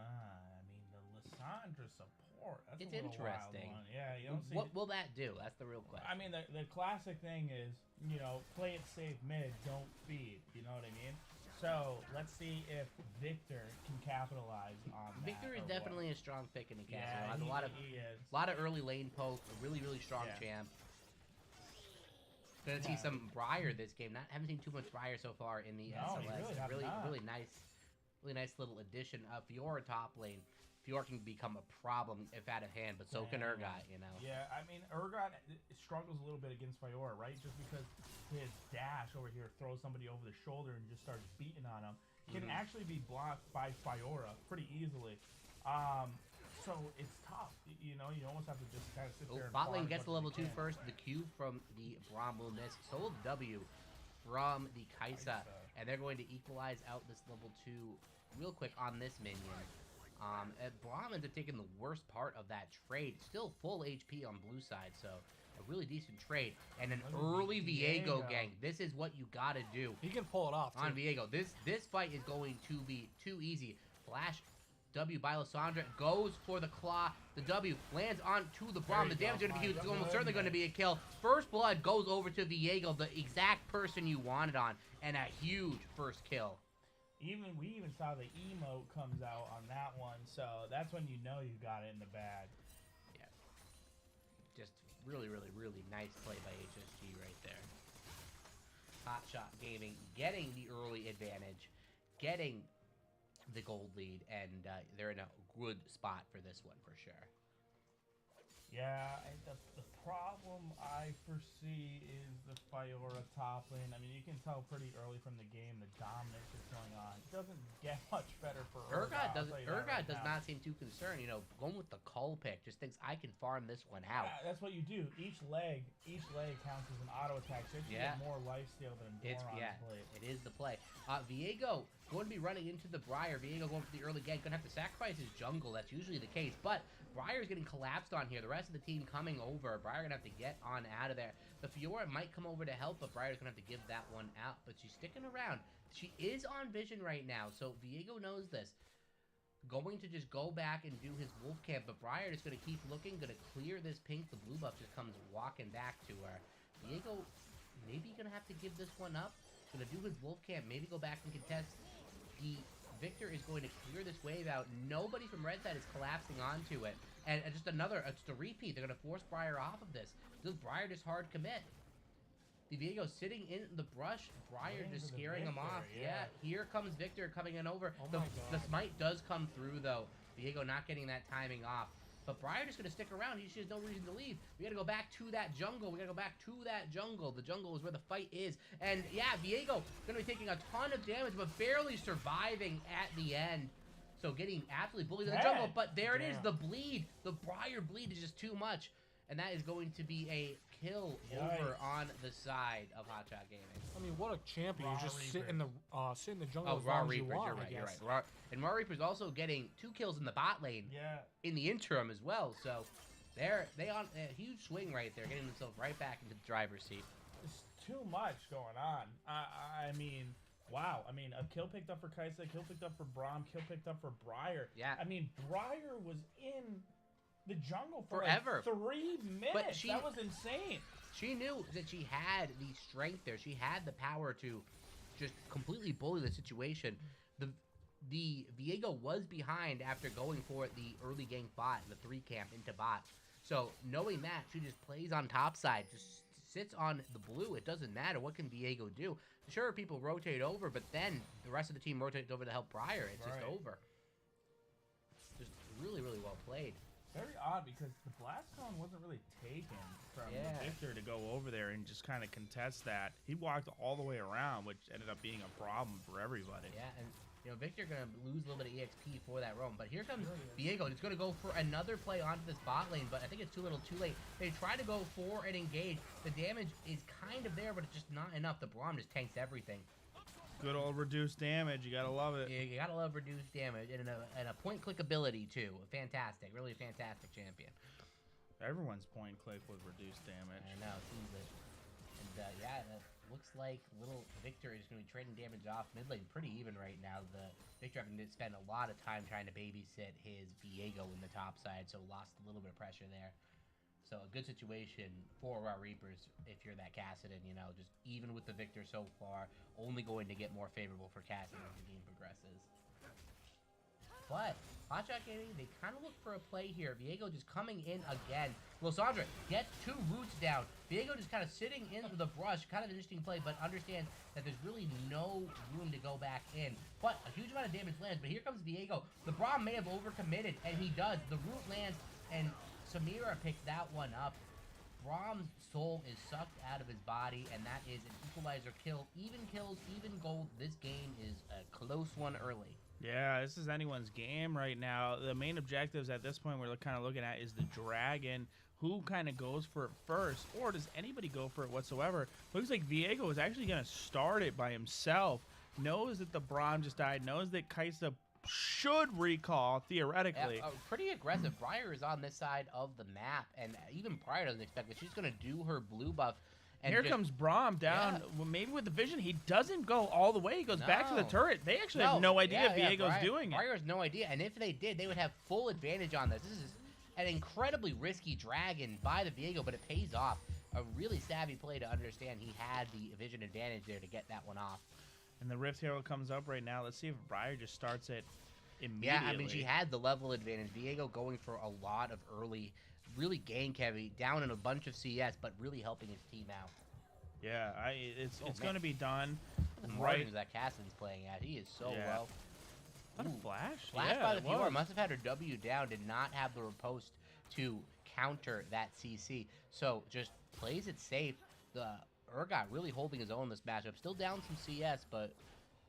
mean, the Lysandra support. That's It's a little interesting. Wild one. Yeah, you don't see. What will that do? That's the real question. I mean, the classic thing is, you know, play it safe mid, don't feed. You know what I mean? So let's see if Victor can capitalize on that. Victor is or what. definitely a strong pick in the cast. Yeah, Has a lot of he is. early lane poke. A really strong Yeah. champ. Gonna see Yeah. some Briar this game. Haven't seen too much Briar so far in the No, you SLS. really have not. really nice little addition. Fiora top lane. Fiora can become a problem if out of hand, but so can Yeah. Urgot. You know. Yeah, I mean, Urgot struggles a little bit against Fiora, right? Just because his dash over here throws somebody over the shoulder and just starts beating on him. Can Mhm. actually be blocked by Fiora pretty easily. So it's tough. You know, you almost have to just kind of sit Oh, there and bot lane farm gets as to much level as 2 you can. first. The Q from the Braum will miss. Solo W from the Kaisa. And they're going to equalize out this level 2 real quick on this minion. Braum ends up taking the worst part of that trade. Still full HP on blue side, so a really decent trade. And an Look at early Viego Viego. gang. This is what you gotta do He can pull it off, on too. Viego. This fight is going to be too easy. Flash W by Lysandra goes for the claw. The W lands onto the Braum. There The you damage go. is going to be huge. It's My almost certainly going to be a kill. First blood goes over to Viego, the exact person you wanted on, and a huge first kill. We even saw the emote comes out on that one, so that's when you know you got it in the bag. Yeah. Just really nice play by HSG right there. Hot Shot Gaming getting the early advantage, getting the gold lead, and they're in a good spot for this one for sure. Yeah, the problem I foresee is the Fiora top lane. I mean, you can tell pretty early from the game the dominance is going on. It doesn't get much better for Urgot. Urgot does not seem too concerned. You know, going with the cull pick, just thinks I can farm this one out. Yeah, that's what you do. Each leg counts as an auto attack. So you Yeah. get more lifesteal than It's Boron's blade. it is the play. Viego going to be running into the Briar. Viego going for the early gank. Gonna have to sacrifice his jungle. That's usually the case, but Briar's getting collapsed on here. The rest of the team coming over. Briar gonna have to get on out of there. The Fiora might come over to help, but Briar's gonna have to give that one out. But she's sticking around. She is on vision right now, so Viego knows this. Going to just go back and do his wolf camp, but Briar is gonna keep looking, gonna clear this pink. The blue buff just comes walking back to her. Viego maybe gonna have to give this one up. Gonna do his wolf camp, maybe go back and contest. The Victor is going to clear this wave out. Nobody from red side is collapsing onto it. And just a repeat. They're going to force Briar off of this. Does Briar just hard commit? The Viego sitting in the brush. Briar Waiting just for the scaring him Victor, off. yeah. Here comes Victor coming in over. Oh the, my the God. smite does come through, though. Viego not getting that timing off. But Briar just going to stick around. He has no reason to leave. We got to go back to that jungle. The jungle is where the fight is. And yeah, Viego going to be taking a ton of damage, but barely surviving at the end. So getting absolutely bullied in the jungle. But there it is, Damn. the bleed. The Briar bleed is just too much. and that is going to be a kill over on the side of Hotshot Gaming. I mean, what a champion! Raw You just sit in the jungle Oh, as Raw long as you Reapers, want, you're right, I you're guess. right. And Raw Reapers also getting 2 kills in the bot lane Yeah. in the interim as well. So they on a huge swing right there, getting themselves right back into the driver's seat. It's too much going on. I mean, wow. I mean, a kill picked up for Kaisa, kill picked up for Braum, kill picked up for Briar. Yeah. I mean, Briar was in the jungle for Forever. Like 3 minutes. That was insane. She knew that she had the strength there. She had the power to just completely bully the situation. The Viego was behind after going for the early gank bot, the 3 camp into bot. So knowing that, she just plays on top side, just sits on the blue. It doesn't matter. What can Viego do? Sure, people rotate over, but then the rest of the team rotates over to help Briar. It's just over. Just really, really well played. Very odd because the BlastCon wasn't really taken from Victor to go over there and just kind of contest that. He walked all the way around, which ended up being a problem for everybody. Yeah, and Victor gonna lose a little bit of EXP for that roam, but here comes Viego. He's gonna go for another play onto this bot lane, but I think it's too little, too late. They try to go for an engage. The damage is kind of there, but it's just not enough. The Braum just tanks everything. Good old reduced damage. You gotta love it. You gotta love reduced damage and a point click ability too. Fantastic, really fantastic champion. Everyone's point click with reduced damage. I know, it seems it. And it looks like little Victor is gonna be trading damage off mid lane pretty even right now. The Victor having to spend a lot of time trying to babysit his Viego in the top side, so lost a little bit of pressure there. So a good situation for Raw Reapers if you're that Kassadin, just even with the Victor so far, only going to get more favorable for Kassadin as the game progresses. But Hotshot Gaming, they kind of look for a play here. Viego just coming in again. Lysandra gets 2 roots down. Viego just kind of sitting in the brush. Kind of an interesting play, but understands that there's really no room to go back in. But a huge amount of damage lands. But here comes Viego. The Braum may have overcommitted, and he does. The root lands, and Samira picked that one up. Braum's soul is sucked out of his body, and that is an equalizer kill. Even kills, even gold. This game is a close one early. Yeah, this is anyone's game right now. The main objectives at this point we're kind of looking at is the dragon. Who kind of goes for it first, or does anybody go for it whatsoever? Looks like Viego is actually going to start it by himself. Knows that the Braum just died. Knows that Kaisa should recall, theoretically. Yeah, pretty aggressive. Briar is on this side of the map, and even Briar doesn't expect that. She's going to do her blue buff. And here comes Braum down. Yeah. Well, maybe with the vision, he doesn't go all the way. He goes back to the turret. They actually have no idea Viego's doing it. Briar has no idea, and if they did, they would have full advantage on this. This is an incredibly risky dragon by the Viego, but it pays off. A really savvy play to understand he had the vision advantage there to get that one off. And the Rift Hero comes up right now. Let's see if Briar just starts it immediately. Yeah, I mean, she had the level advantage. Viego going for a lot of early, really gank heavy, down in a bunch of CS, but really helping his team out. Yeah, it's going to be done. The margins that Cassid's playing at, he is so low. What a flash? Flash by the viewer. Must have had her W down. Did not have the riposte to counter that CC. So just plays it safe. The Urgot really holding his own in this matchup. Still down some CS, but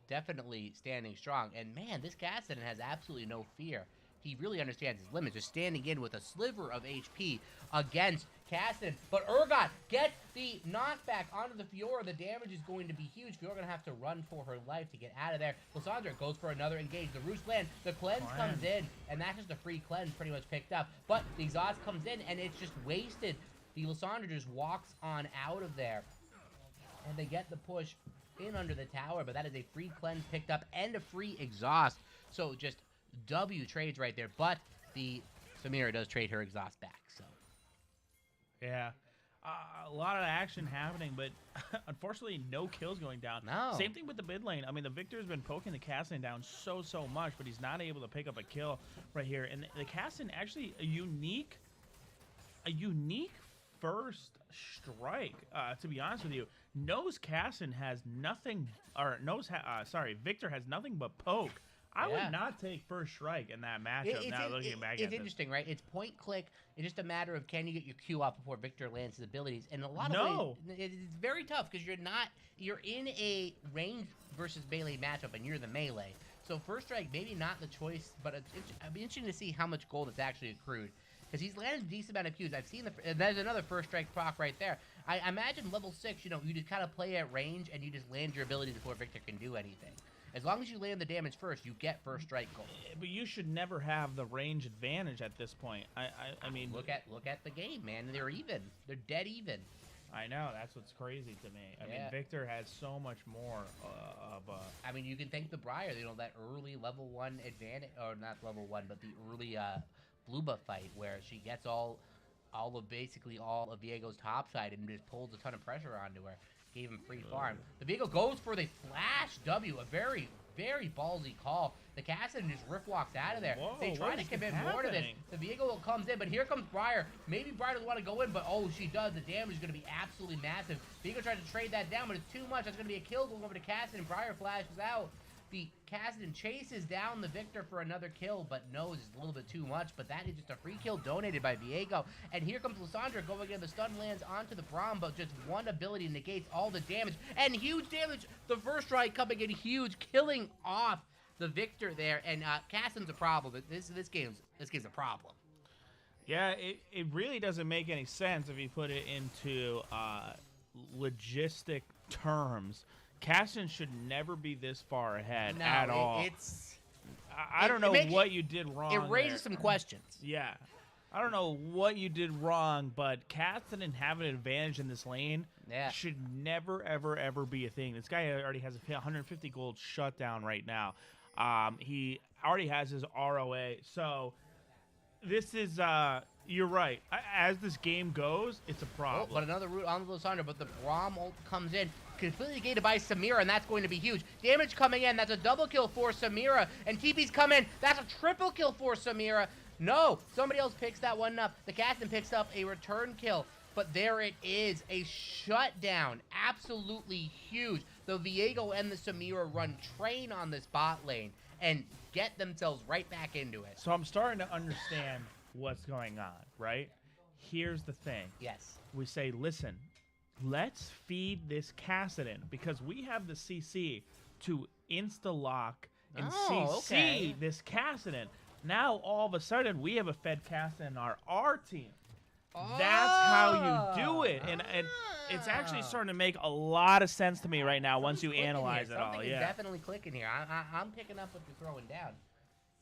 definitely standing strong. And man, this Kassadin has absolutely no fear. He really understands his limits. Just standing in with a sliver of HP against Kassadin. But Urgot gets the knockback onto the Fiora. The damage is going to be huge. Fiora going to have to run for her life to get out of there. Lysandra goes for another engage. The Roost land. The cleanse comes in. And that's just a free cleanse pretty much picked up. But the exhaust comes in and it's just wasted. The Lysandra just walks on out of there. And they get the push in under the tower. But that is a free cleanse picked up and a free exhaust. So just W trades right there, but the Samira does trade her exhaust back. So yeah, a lot of action happening, but unfortunately no kills going down. No. Same thing with the mid lane. I mean, the Victor's been poking the Kassadin down so much, but he's not able to pick up a kill right here. And the Kassadin actually a unique first strike. To be honest with you, Kassadin has nothing, or Victor has nothing but poke. I would not take first strike in that matchup. Looking back at it, it's interesting, right? It's point click. It's just a matter of can you get your Q off before Victor lands his abilities. And a lot of ways, it's very tough because you're in a range versus melee matchup, and you're the melee. So first strike maybe not the choice, but it'd be interesting to see how much gold it's actually accrued. because he's landed a decent amount of Qs. I've seen and there's another first strike proc right there. I imagine level 6, you know, you just kind of play at range and you just land your ability before Victor can do anything. As long as you land the damage first, you get first strike gold. But you should never have the range advantage at this point. I mean, look at the game, man. They're even. They're dead even. I know, that's what's crazy to me. I mean, Victor has so much more I mean, you can thank the Briar, you know, that early level 1 advantage, or not level 1, but the early blue buff fight where she gets basically all of Viego's top side and just pulls a ton of pressure onto her. Gave him free farm. The Viego goes for the flash W, a very, very ballsy call. The Cassidon just riff walks out of there. Whoa, they try to commit more to this. The Viego comes in, but here comes Briar. Maybe Briar doesn't want to go in, but oh, she does. The damage is going to be absolutely massive. Viego tries to trade that down, but it's too much. That's going to be a kill going over to Cassidon. Briar flashes out. The Cassidon chases down the Victor for another kill, but knows it's a little bit too much. But that is just a free kill donated by Viego. And here comes Lissandra going in. The stun lands onto the Braum, but just one ability negates all the damage. And huge damage. The first strike coming in huge, killing off the Victor there. And Cassidon's a problem. This game's a problem. Yeah, it really doesn't make any sense if you put it into logistic terms. Cassidon should never be this far ahead at all. I don't know what you did wrong. It raises some questions. Yeah. I don't know what you did wrong, but Cassidon having an advantage in this lane should never, ever, ever be a thing. This guy already has a 150 gold shutdown right now. He already has his ROA. So this is, you're right. As this game goes, it's a problem. Oh, but another route on the Lissandra, but the Braum ult comes in. Completely negated by Samira, and that's going to be huge. Damage coming in. That's a double kill for Samira. And TP's come in. That's a triple kill for Samira. No, somebody else picks that one up. The Cassidon picks up a return kill. But there it is. A shutdown. Absolutely huge. The Viego and the Samira run train on this bot lane and get themselves right back into it. So I'm starting to understand what's going on, right? Here's the thing. Yes. We say, listen, let's feed this Cassidon because we have the CC to insta-lock and CC this Cassidon. Now, all of a sudden, we have a fed Cassidon on our team. That's how you do it. And it's actually starting to make a lot of sense to me right now once you analyze it all. Something is definitely clicking here. I'm picking up what you're throwing down.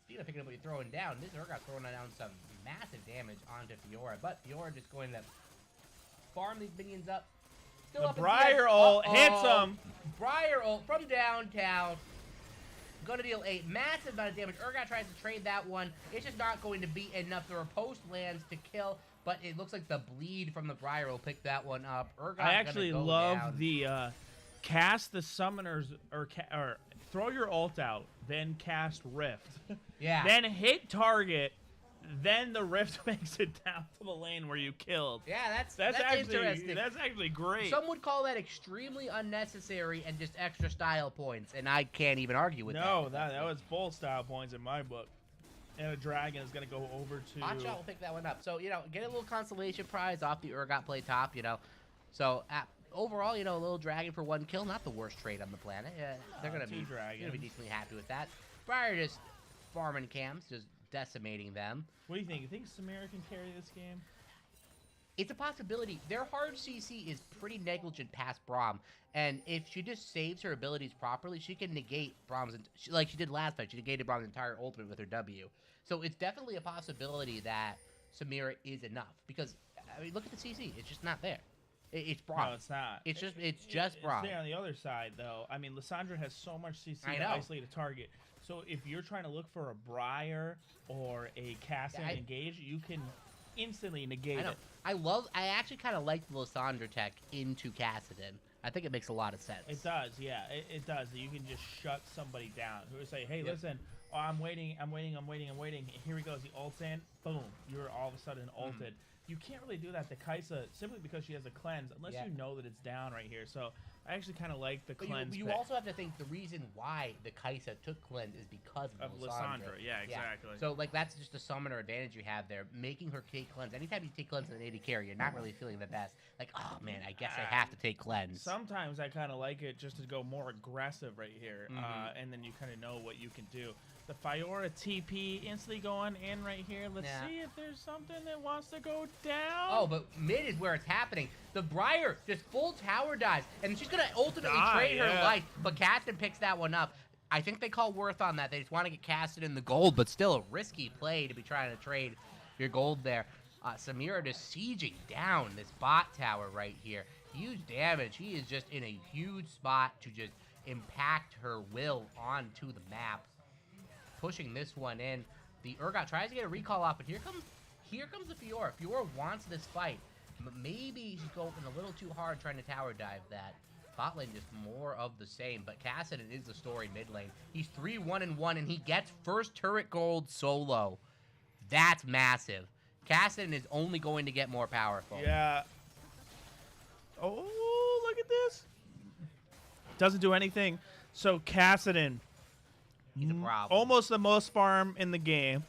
Speaking of picking up what you're throwing down, this Urgot throwing down some massive damage onto Fiora. But Fiora just going to farm these minions up. Still the Briar ult hits him. Briar ult from downtown. Going to deal a massive amount of damage. Urgot tries to trade that one. It's just not going to be enough. The riposte lands to kill, but it looks like the bleed from the Briar will pick that one up. Urgot I actually love the cast the summoners or throw your ult out, then cast Rift. Yeah. Then hit target. Then the Rift makes it down to the lane where you killed. Yeah, that's actually interesting. That's actually great. Some would call that extremely unnecessary and just extra style points, and I can't even argue with that. No, that was full style points in my book. And a dragon is going to go over to... Hotshot will pick that one up. So, you know, get a little consolation prize off the Urgot play top, you know. So, overall, you know, a little dragon for one kill, not the worst trade on the planet. They're going to be decently happy with that. Briar just farming camps, just decimating them. What do you think? You think Samira can carry this game? It's a possibility. Their hard CC is pretty negligent past Braum, and if she just saves her abilities properly, she can negate Braum's, like she did last fight. She negated Braum's entire ultimate with her W. So it's definitely a possibility that Samira is enough, because I mean, look at the CC. It's just not there. It's Braum. No, it's not. It's just Braum. It's there on the other side, though. I mean, Lissandra has so much CC to isolate a target. So if you're trying to look for a Briar or a Cassidon engage, you can instantly negate it. I actually kind of like the Lissandra tech into Cassidon. I think it makes a lot of sense. It does, yeah. It does. You can just shut somebody down. Who would say, hey, listen, I'm waiting. Here he goes. He ults in. Boom. You're all of a sudden ulted. You can't really do that to Kaisa simply because she has a cleanse, unless you know that it's down right here. So I actually kind of like the cleanse. You also have to think the reason why the Kaisa took cleanse is because of Lissandra. Yeah, exactly. So like that's just a summoner advantage you have there, making her take cleanse. Anytime you take cleanse in an AD carry, you're not really feeling the best. Like, oh man, I guess I have to take cleanse. Sometimes I kind of like it just to go more aggressive right here, and then you kind of know what you can do. The Fiora TP instantly going in right here. Let's Yeah. see if there's something that wants to go down. Oh, but mid is where it's happening. The Briar just full tower dives, and she's going to ultimately trade her life, but Caston picks that one up. I think they call worth on that. They just want to get Caston in the gold, but still a risky play to be trying to trade your gold there. Samira just sieging down this bot tower right here. Huge damage. He is just in a huge spot to just impact her will onto the map. Pushing this one in. The Urgot tries to get a recall off, but here comes the Fiora. Fiora wants this fight, but maybe he's going a little too hard trying to tower dive that. Bot lane just more of the same, but Cassidy is the story mid lane. He's 3-1-1, and he gets first turret gold solo. That's massive. Cassidy is only going to get more powerful. Yeah. Oh, look at this. Doesn't do anything. So Cassidy, He's a problem. almost the most farm in the game.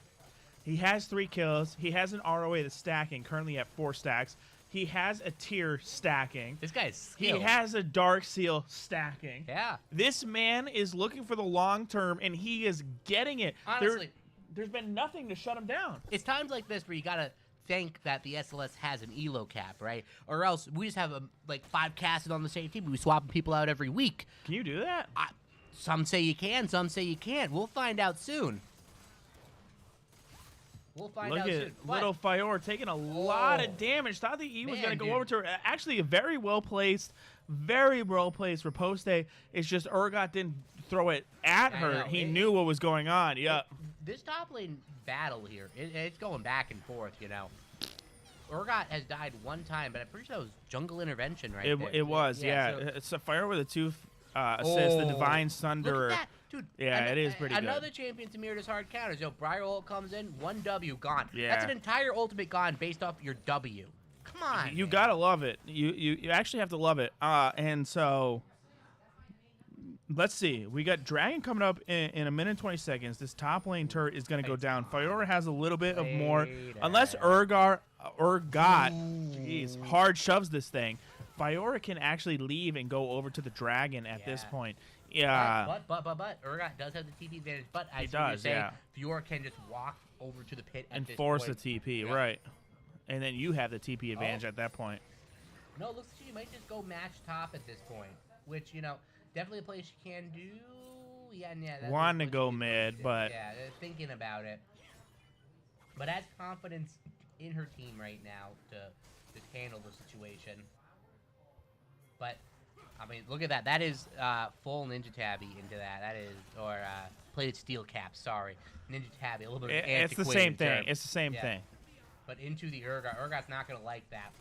He has 3 kills. He has an ROA that's stacking, currently at 4 stacks. He has a tier stacking. This guy's skilled. He has a Dark Seal stacking. Yeah. This man is looking for the long term, and he is getting it. Honestly, There's been nothing to shut him down. it's times like this where you gotta think that the SLS has an elo cap, right? Or else we just have like 5 Cassidy on the same team. We swapping people out every week. Can you do that? Some say you can, some say you can't. We'll find out soon. We'll find Look out at soon. But little Fiora taking a lot Oh. of damage. Thought the E was Man, going to go dude. over to her. Actually, a very well placed riposte. It's just Urgot didn't throw it at I her. know. He knew what was going on. Yep. this top lane battle here, it's going back and forth, you know. Urgot has died one time, but I'm pretty sure that was jungle intervention right there. It was, yeah. so- It's a Fiora with a 2 assist, the Oh, Divine Look Sunderer. at that, dude. Yeah, it is pretty good. Another champion to mirror his hard counters. Yo, Briar ult comes in, 1 W, gone. Yeah. That's an entire ultimate gone based off your W. Come on, You man. gotta love it. You actually have to love it. And so let's see. We got Dragon coming up in a minute and 20 seconds. This top lane turret is gonna go down. Fiora has a little bit of more, unless Urgot, jeez, hard shoves this thing. Fiora can actually leave and go over to the Dragon at this Yeah. point. Yeah. But Urgot does have the TP advantage, but as He you were does, saying, yeah. Fiora can just walk over to the pit at And this force point. the TP, Yeah. right. And then you have the TP advantage Oh. at that point. No, it looks like she might just go match top at this point, which, you know, definitely a play she can do. Yeah. That's Wanted to what go she's mid, doing. but- Yeah, they're thinking about it. But has confidence in her team right now to just handle the situation. But, I mean, look at that. That is full Ninja Tabby into that. That is, or plated steel cap, sorry. Ninja Tabby, a little bit of an It's the same antiquated thing. term. It's the same Yeah. thing. But into the Urgot. Urgot's not going to like that.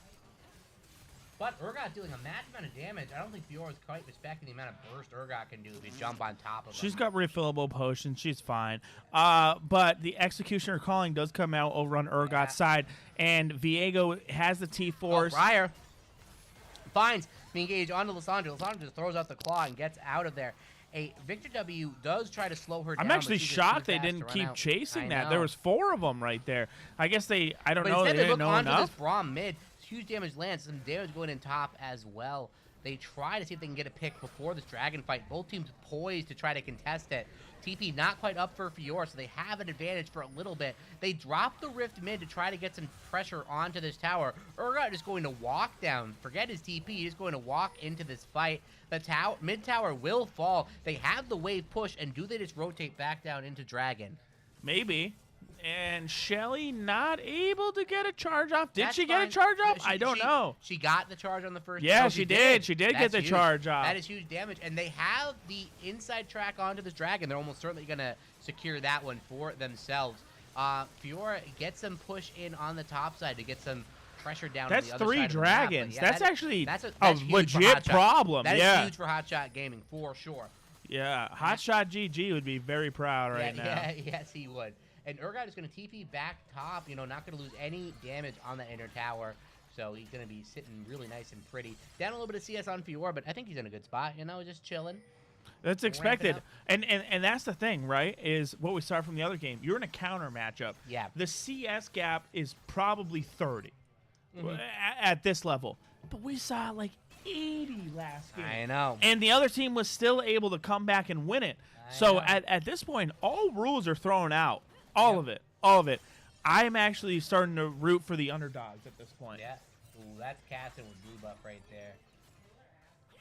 But Urgot doing a massive amount of damage. I don't think Fiora's quite respecting the amount of burst Urgot can do if you jump on top of him. She's got refillable potions. She's fine. But the Executioner calling does come out over on Urgot's Yeah. side, and Viego has the T-Force. Briar finds the engage onto Lissandra. Lissandra just throws out the claw and gets out of there. A Victor W does try to slow her down. I'm but actually she's just shocked too they fast to didn't run keep out. chasing I that. know. There was 4 of them right there. I guess I don't But know, they instead they didn't look know onto enough. this Braum mid. Huge damage lands. Some damage going in top as well. They try to see if they can get a pick before this dragon fight. Both teams poised to try to contest it. TP not quite up for Fiora, so they have an advantage for a little bit. They drop the rift mid to try to get some pressure onto this tower. Urgot is going to walk down. Forget his TP. He's going to walk into this fight. The mid tower will fall. They have the wave push, and do they just rotate back down into dragon? Maybe. And Shelly not able to get a charge off. Did That's she get a fine. charge No, off? I don't know. She got the charge on the first. Yeah, no, she did. She did get That's the huge. charge off. That is huge damage, and they have the inside track onto this dragon. They're almost certainly going to secure that one for themselves. Fiora gets some push in on the top side to get some pressure down. That's on the other 3 side of the map, but dragons. yeah, That's that- actually that's a huge for legit Hotshot. problem. That is Yeah. huge for Hotshot Gaming for sure. Yeah. Hotshot GG would be very proud right now. Yeah, yes, he would. And Urgot is going to TP back top, you know, not going to lose any damage on that inner tower. So he's going to be sitting really nice and pretty. Down a little bit of CS on Fiora, but I think he's in a good spot, you know, just chilling. That's Ramping expected. up. And that's the thing, right? Is what we saw from the other game. You're in a counter matchup. Yeah. The CS gap is probably 30 Mhm. at this level. But we saw like 80 last game. I know. And the other team was still able to come back and win it. So know. at this point, all rules are thrown out. All of it. All of it. I'm actually starting to root for the underdogs at this point. Yeah. Ooh, that's Casson with blue buff right there.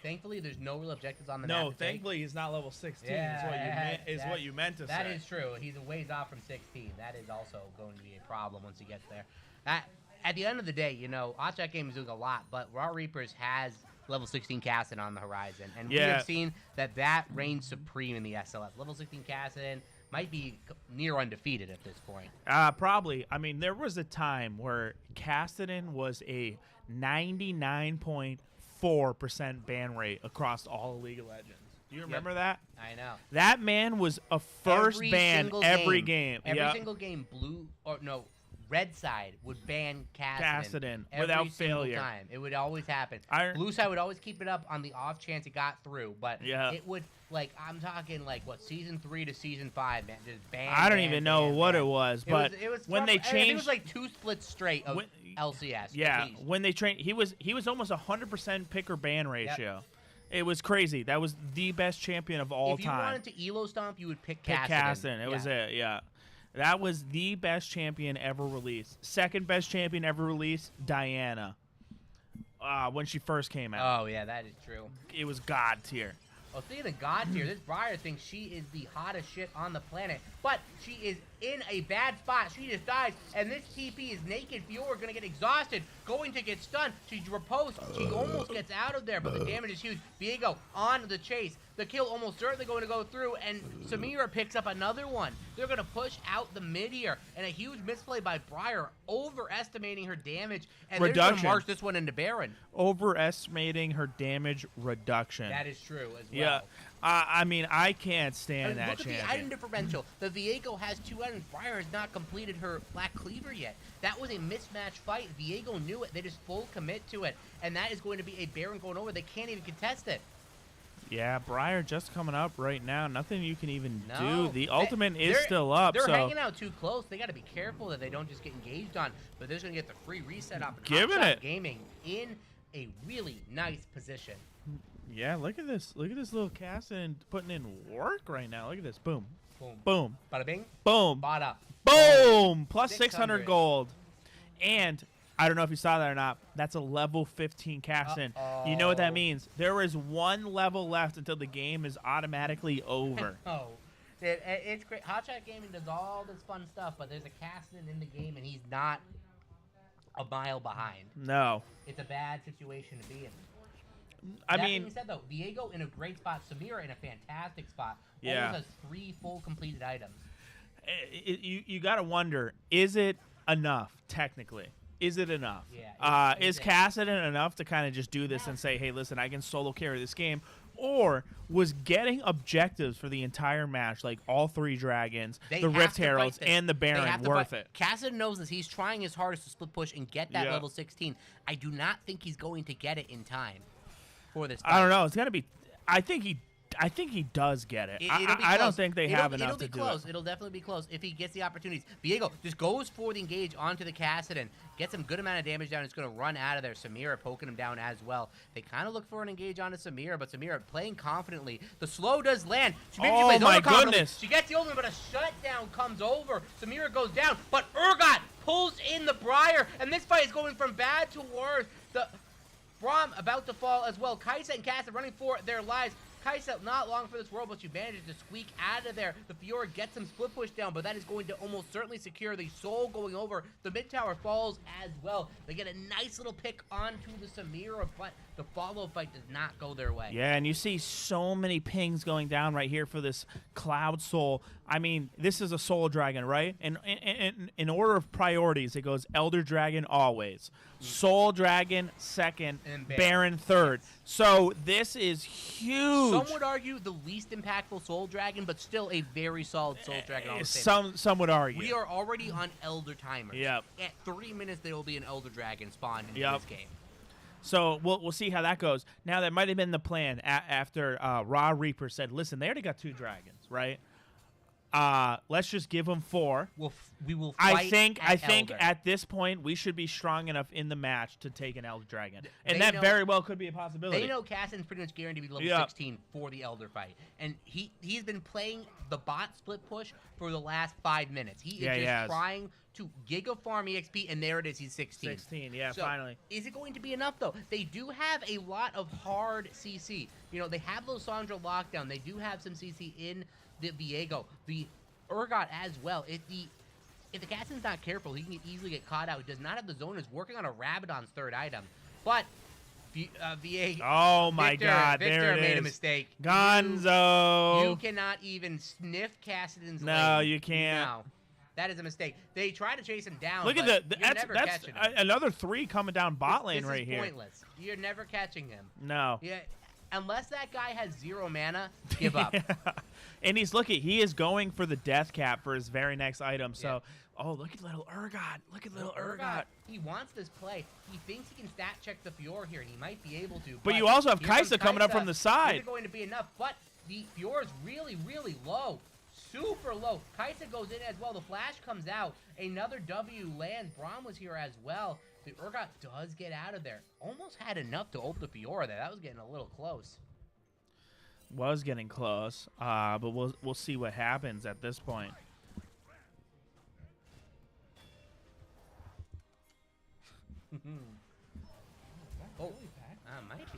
Thankfully, there's no real objectives on the map. No, to take. Thankfully he's not level 16. Yeah, is what you meant to say. That is true. He's a ways off from 16. That is also going to be a problem once he gets there. At the end of the day, you know, Hotshot Game is doing a lot, but Raw Reapers has level 16 Casson on the horizon. And we have seen that reigns supreme in the SLS. Level 16 Casson might be near undefeated at this point. Probably. I mean, there was a time where Cassidy was a 99.4% ban rate across all of League of Legends. Do you remember that? I know. That man was a first ban every game. Every single game, red side would ban Cassidy without every single failure. time. It would always happen. Blue side would always keep it up on the off chance it got through, but it would, like, I'm talking like season 3 to season 5, man, just ban. I don't even know what it was, but it was when they changed, it was like 2 splits straight of LCS. Yeah, when they trained, he was almost 100% pick or ban ratio. Yep. It was crazy. That was the best champion of all time. If you wanted to elo stomp, you would pick Cassidy. It was it. Yeah. That was the best champion ever released. Second best champion ever released, Diana. When she first came out. Oh, yeah, that is true. It was God tier. Well, speaking of God tier, this Briar thinks she is the hottest shit on the planet, but she is in a bad spot. She just dies, and this TP is naked. Fiora going to get exhausted, going to get stunned. She riposte. She almost gets out of there, but the damage is huge. Viego on the chase. The kill almost certainly going to go through, and Samira picks up another one. They're going to push out the mid here, and a huge misplay by Briar, overestimating her damage, and they're going to march this one into Baron. Overestimating her damage reduction. That is true as well. Yeah, I mean, I can't stand that look champion. At the item differential. The Viego has 2 items. Briar has not completed her Black Cleaver yet. That was a mismatch fight. Viego knew it. They just full commit to it, and that is going to be a Baron going over. They can't even contest it. Yeah, Briar just coming up right now. Nothing you can even do. The ultimate is still up. They're hanging out too close. They got to be careful that they don't just get engaged on. But they're going to get the free reset up. Giving it. Gaming in a really nice position. Yeah, look at this. Look at this little Cassin putting in work right now. Look at this. Boom. Boom. Boom. Bada bing. Boom. Bada. Boom. Plus 600 gold. And I don't know if you saw that or not. That's a level 15 Cassin. You know what that means? There is 1 level left until the game is automatically over. Oh, it's great. Hotshot Gaming does all this fun stuff, but there's a Cassin in the game, and he's not a mile behind. No. It's a bad situation to be in. That being said, though, Viego in a great spot, Samira in a fantastic spot. Yeah. Almost has 3 full completed items. You got to wonder, is it enough, technically? Is it enough? Yeah. Is Cassidy enough to kind of just do this and say, hey, listen, I can solo carry this game? Or was getting objectives for the entire match, like all 3 dragons, the Rift Heralds, and the Baron, worth it? Cassidy knows this. He's trying his hardest to split push and get that level 16. I do not think he's going to get it in time for this fight. I don't know. It's got to be. I think he does get it. I don't think they have enough to do it. It'll definitely be close if he gets the opportunities. Viego just goes for the engage onto the Cassidon, gets some good amount of damage down. It's going to run out of there. Samira poking him down as well. They kind of look for an engage onto Samira, but Samira playing confidently. The slow does land. Oh my goodness. She gets the ultimate, but a shutdown comes over. Samira goes down, but Urgot pulls in the Briar, and this fight is going from bad to worse. The Braum about to fall as well. Kaisa and Cassidon running for their lives. Kaisa, not long for this world, but she manages to squeak out of there. The Fiora gets some split push down, but that is going to almost certainly secure the soul going over. The mid tower falls as well. They get a nice little pick onto the Samira, but the follow fight does not go their way. Yeah, and you see so many pings going down right here for this Cloud Soul. I mean, this is a Soul Dragon, right? And in order of priorities, it goes Elder Dragon always, Soul Dragon second, and Baron third. So this is huge. Some would argue the least impactful Soul Dragon, but still a very solid Soul Dragon. Some would argue. We are already on Elder timers. Yep. At 3 minutes, there will be an Elder Dragon spawned into this game. So we'll see how that goes. Now, that might have been the plan after Raw Reaper said, listen, they already got 2 dragons, right? Let's just give him 4. We will. I Fight think Elder. at this point we should be strong enough in the match to take an Elder Dragon, and They that know- very well could be a possibility. They know Cassin's pretty much guaranteed to be level Yeah. 16 for the Elder fight, and he's been playing the bot split push for the last 5 minutes. He is Yeah, he just has. trying to giga farm EXP, and there it is. He's 16. 16, yeah, So, finally. Is it going to be enough though? They do have a lot of hard CC. You know, they have Losandra lockdown. They do have some CC in the Viego, the Urgot as well. If the Cassin's not careful, he can easily get caught out. He does not have the zoners working on a Rabadon's 3rd item, but Viego. Oh my God! Victor There it made is. a mistake. Gonzo. You cannot even sniff Cassidon's No, lane. you can't. No. That is a mistake. They try to chase him down. Look at but the you're that's never that's catching him. another 3 coming down bot lane This right is here. pointless. You're never catching him. No. Yeah, unless that guy has 0 mana, give up. And he is going for the death cap for his very next item. So, oh, look at little Urgot. Look at little Urgot. He wants this play. He thinks he can stat check the Fiora here, and he might be able to. But you also have here comes Kai'Sa coming up Kai'Sa. from the Is side. it going to be enough? But the Fiora's really, really low. Super low. Kai'Sa goes in as well. The flash comes out. Another W lands. Braum was here as well. The Urgot does get out of there. Almost had enough to ult the Fiora there. That was getting a little close. Was getting close, but we'll see what happens at this point. Oh,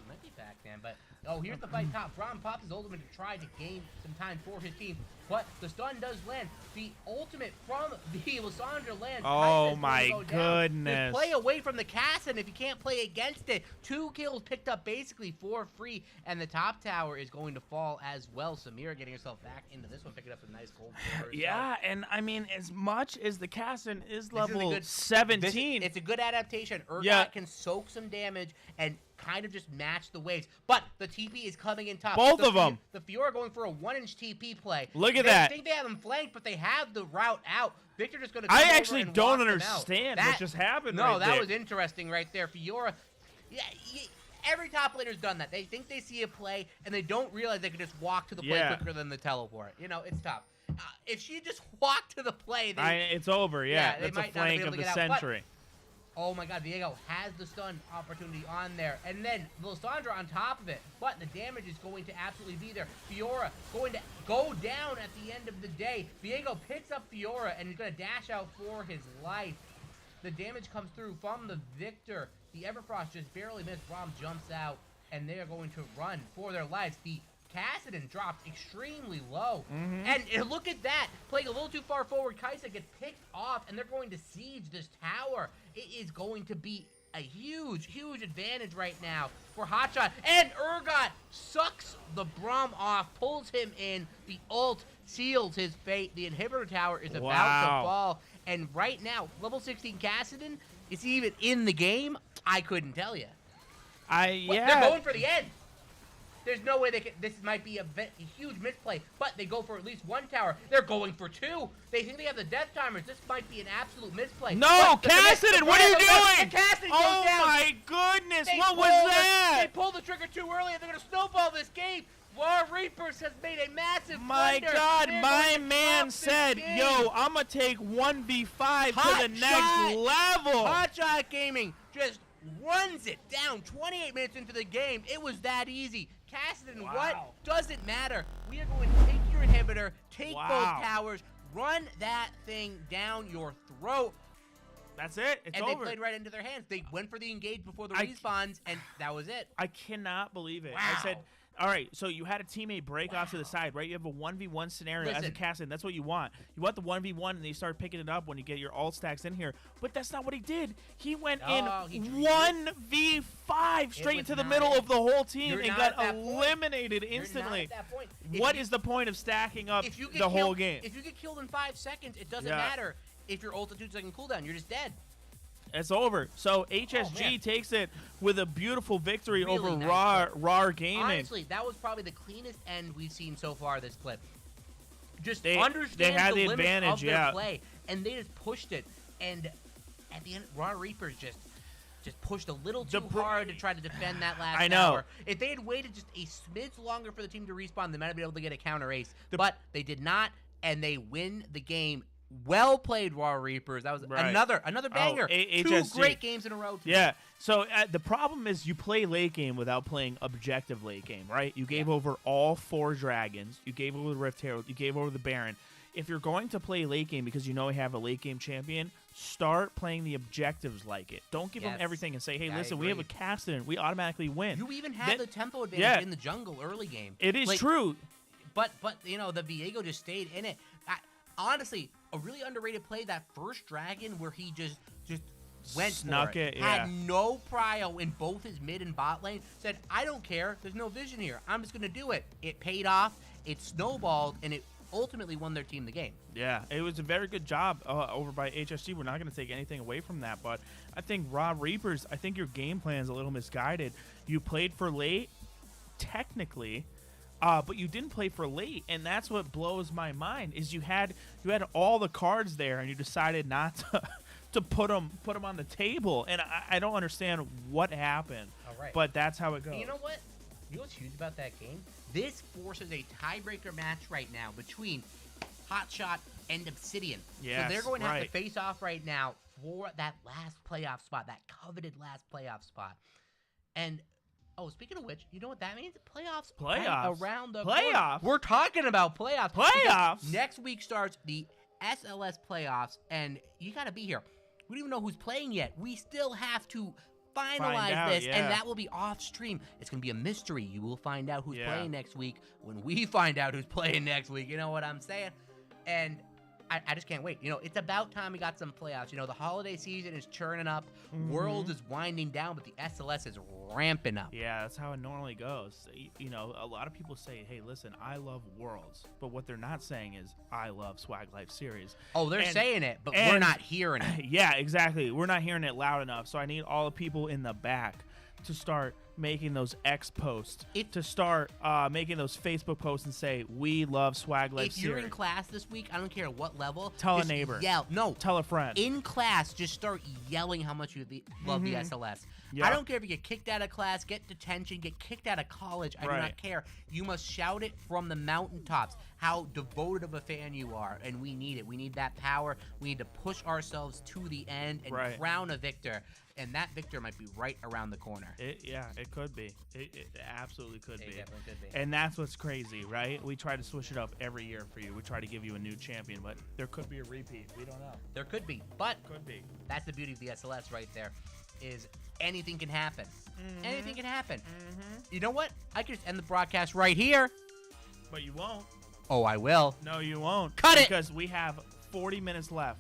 might be back, man. But here's the fight top. Braum pops his ultimate to try to gain some time for his team, but the stun does land. The ultimate from the Lysandra lands. Oh Kai'Sa's my gonna go down. goodness. Just play away from the Cassin if you can't play against it. 2 kills picked up basically for free, and the top tower is going to fall as well. Samira getting herself back into this one, picking up a nice gold for herself. Yeah, and I mean, as much as the Cassin is This is a level good- 17, It's a good adaptation. Urgot Yeah. can soak some damage and kind of just match the waves. But the TP is coming in top. Both The of 'em. The Fiora going for a 1-inch TP play. Look at They that. think they have him flanked, but they have the route out. Victor just going to I actually don't understand what just happened No, right that there. was interesting right there. Fiora, every top laner's done that. They think they see a play, and they don't realize they can just walk to the play Yeah. quicker than the teleport. You know, it's tough. If she just walked to the play, it's over. Yeah, they that's a might not be flank able of to the get out, but- century. Oh my god, Viego has the stun opportunity on there. And then Lysandra on top of it. But the damage is going to absolutely be there. Fiora going to go down at the end of the day. Viego picks up Fiora and he's going to dash out for his life. The damage comes through from the Victor. The Everfrost just barely missed. Braum jumps out and they are going to run for their lives. The Cassidon dropped extremely low. And look at that. Playing a little too far forward, Kai'Sa gets picked off, and they're going to siege this tower. It is going to be a huge, huge advantage right now for Hotshot. And Urgot sucks the Braum off, pulls him in. The ult seals his fate. The inhibitor tower is about to fall. And right now, level 16 Cassidon is even in the game. I couldn't tell you. They're going for the end. There's no way they can. This might be a huge misplay, but they go for at least 1 tower. They're going for 2. They think they have the death timers. This might be an absolute misplay. No, But the Cassidon, what are you doing? The Cassidon goes Oh down. my goodness, They what was pulled that? They pulled the trigger too early, and they're going to snowball this game. War Reapers has made a massive My blunder. God, They're my going to man drop this said, game. yo, I'm going to take 1v5 to Hot the next shot. level. Hotshot Gaming just runs it down 28 minutes into the game. It was that easy. Cassidon, what? Doesn't matter. We are going to take your inhibitor, take both towers, run that thing down your throat. That's it. It's and over. they played right into their hands. They went for the engage before the I- respawns, and that was it. I cannot believe it. Wow. I said, all right, so you had a teammate break off to the side, right? You have a 1v1 scenario as a Listen. Cassidon. That's what you want. You want the 1v1, and then you start picking it up when you get your alt stacks in here. But that's not what he did. He went Oh, he in treated- 1v5 straight was into the not middle at- of the whole team You're and not got at that point. eliminated You're not instantly. at that point. What is the point of stacking up if you get the whole killed- game? If you get killed in 5 seconds, it doesn't Yeah. matter. If your ult at 2-second cooldown, you're just dead. It's over. So Oh, HSG man. takes it with a beautiful victory Really over nice RAR Gaming. Honestly, that was probably the cleanest end we've seen so far this clip. Just They understand had the limits advantage, of their yeah. play, and they just pushed it. And at the end, Raw Reapers just pushed a little too hard to try to defend that last I know. tower. If they had waited just a smidge longer for the team to respawn, they might have been able to get a counter ace. But they did not. and they win the game. Well played, Raw Reapers. That was Right. another banger. Two HSG. great games in a row. Yeah. So the problem is you play late game without playing objective late game, right? You gave over all 4 dragons. You gave over the Rift Herald. You gave over the Baron. If you're going to play late game because you know we have a late game champion, start playing the objectives like it. Don't give them everything and say, hey, I listen, we have a agree. Cassidy. We automatically win. You even have Then- the tempo advantage yeah. in the jungle early game. It is Like, true. But you know, the Viego just stayed in it. Honestly, a really underrated play, that first dragon where he just went Snuck for it. it, yeah. Had no prio in both his mid and bot lane. Said, I don't care. There's no vision here. I'm just going to do it. It paid off. It snowballed, and it ultimately won their team the game. Yeah, it was a very good job over by HSG. We're not going to take anything away from that, but I think Raw Reapers, I think your game plan is a little misguided. You played for late, technically, but you didn't play for late, and that's what blows my mind. Is you had all the cards there, and you decided not to put them on the table, and I don't understand what happened. All right. But that's how it goes. You know what? You know what's huge about that game? This forces a tiebreaker match right now between Hotshot and Obsidian. Yes, so they're going to have to right. face off right now for that last playoff spot, that coveted last playoff spot. And speaking of which, you know what that means? Playoffs. Playoffs. Right around the Playoffs. corner. We're talking about playoffs. Playoffs? Because next week starts the SLS playoffs, and you got to be here. We don't even know who's playing yet. We still have to finalize out, this, yeah. and that will be off stream. It's going to be a mystery. You will find out who's Yeah. playing next week when we find out who's playing next week. You know what I'm saying? And I just can't wait. You know, it's about time we got some playoffs. You know, the holiday season is churning up. World is winding down, but the SLS is ramping up. Yeah, that's how it normally goes. You know, a lot of people say, hey, listen, I love Worlds. But what they're not saying is, I love Swag Life Series. Oh, they're And- saying it, but we're and- not hearing it. Yeah, exactly. We're not hearing it loud enough. So I need all the people in the back to start making those X posts, to start making those Facebook posts and say, we love Swag Life If you're Series. in class this week, I don't care what level. Tell a just neighbor. Yell. No. Tell a friend. In class, just start yelling how much you love the SLS. Yeah. I don't care if you get kicked out of class, get detention, get kicked out of college. I do Right. not care. You must shout it from the mountaintops how devoted of a fan you are, and we need it. We need that power. We need to push ourselves to the end and Right. crown a victor. And that victor might be right around the corner. Yeah, it could be. It absolutely could It be. definitely could be. And that's what's crazy, right? We try to switch it up every year for you. We try to give you a new champion, but there could be a repeat. We don't know. There could be, but Could be. that's the beauty of the SLS right there, is anything can happen. Anything can happen. You know what? I could just end the broadcast right here. But you won't. Oh, I will. No, you won't. Cut it! Because we have 40 minutes left.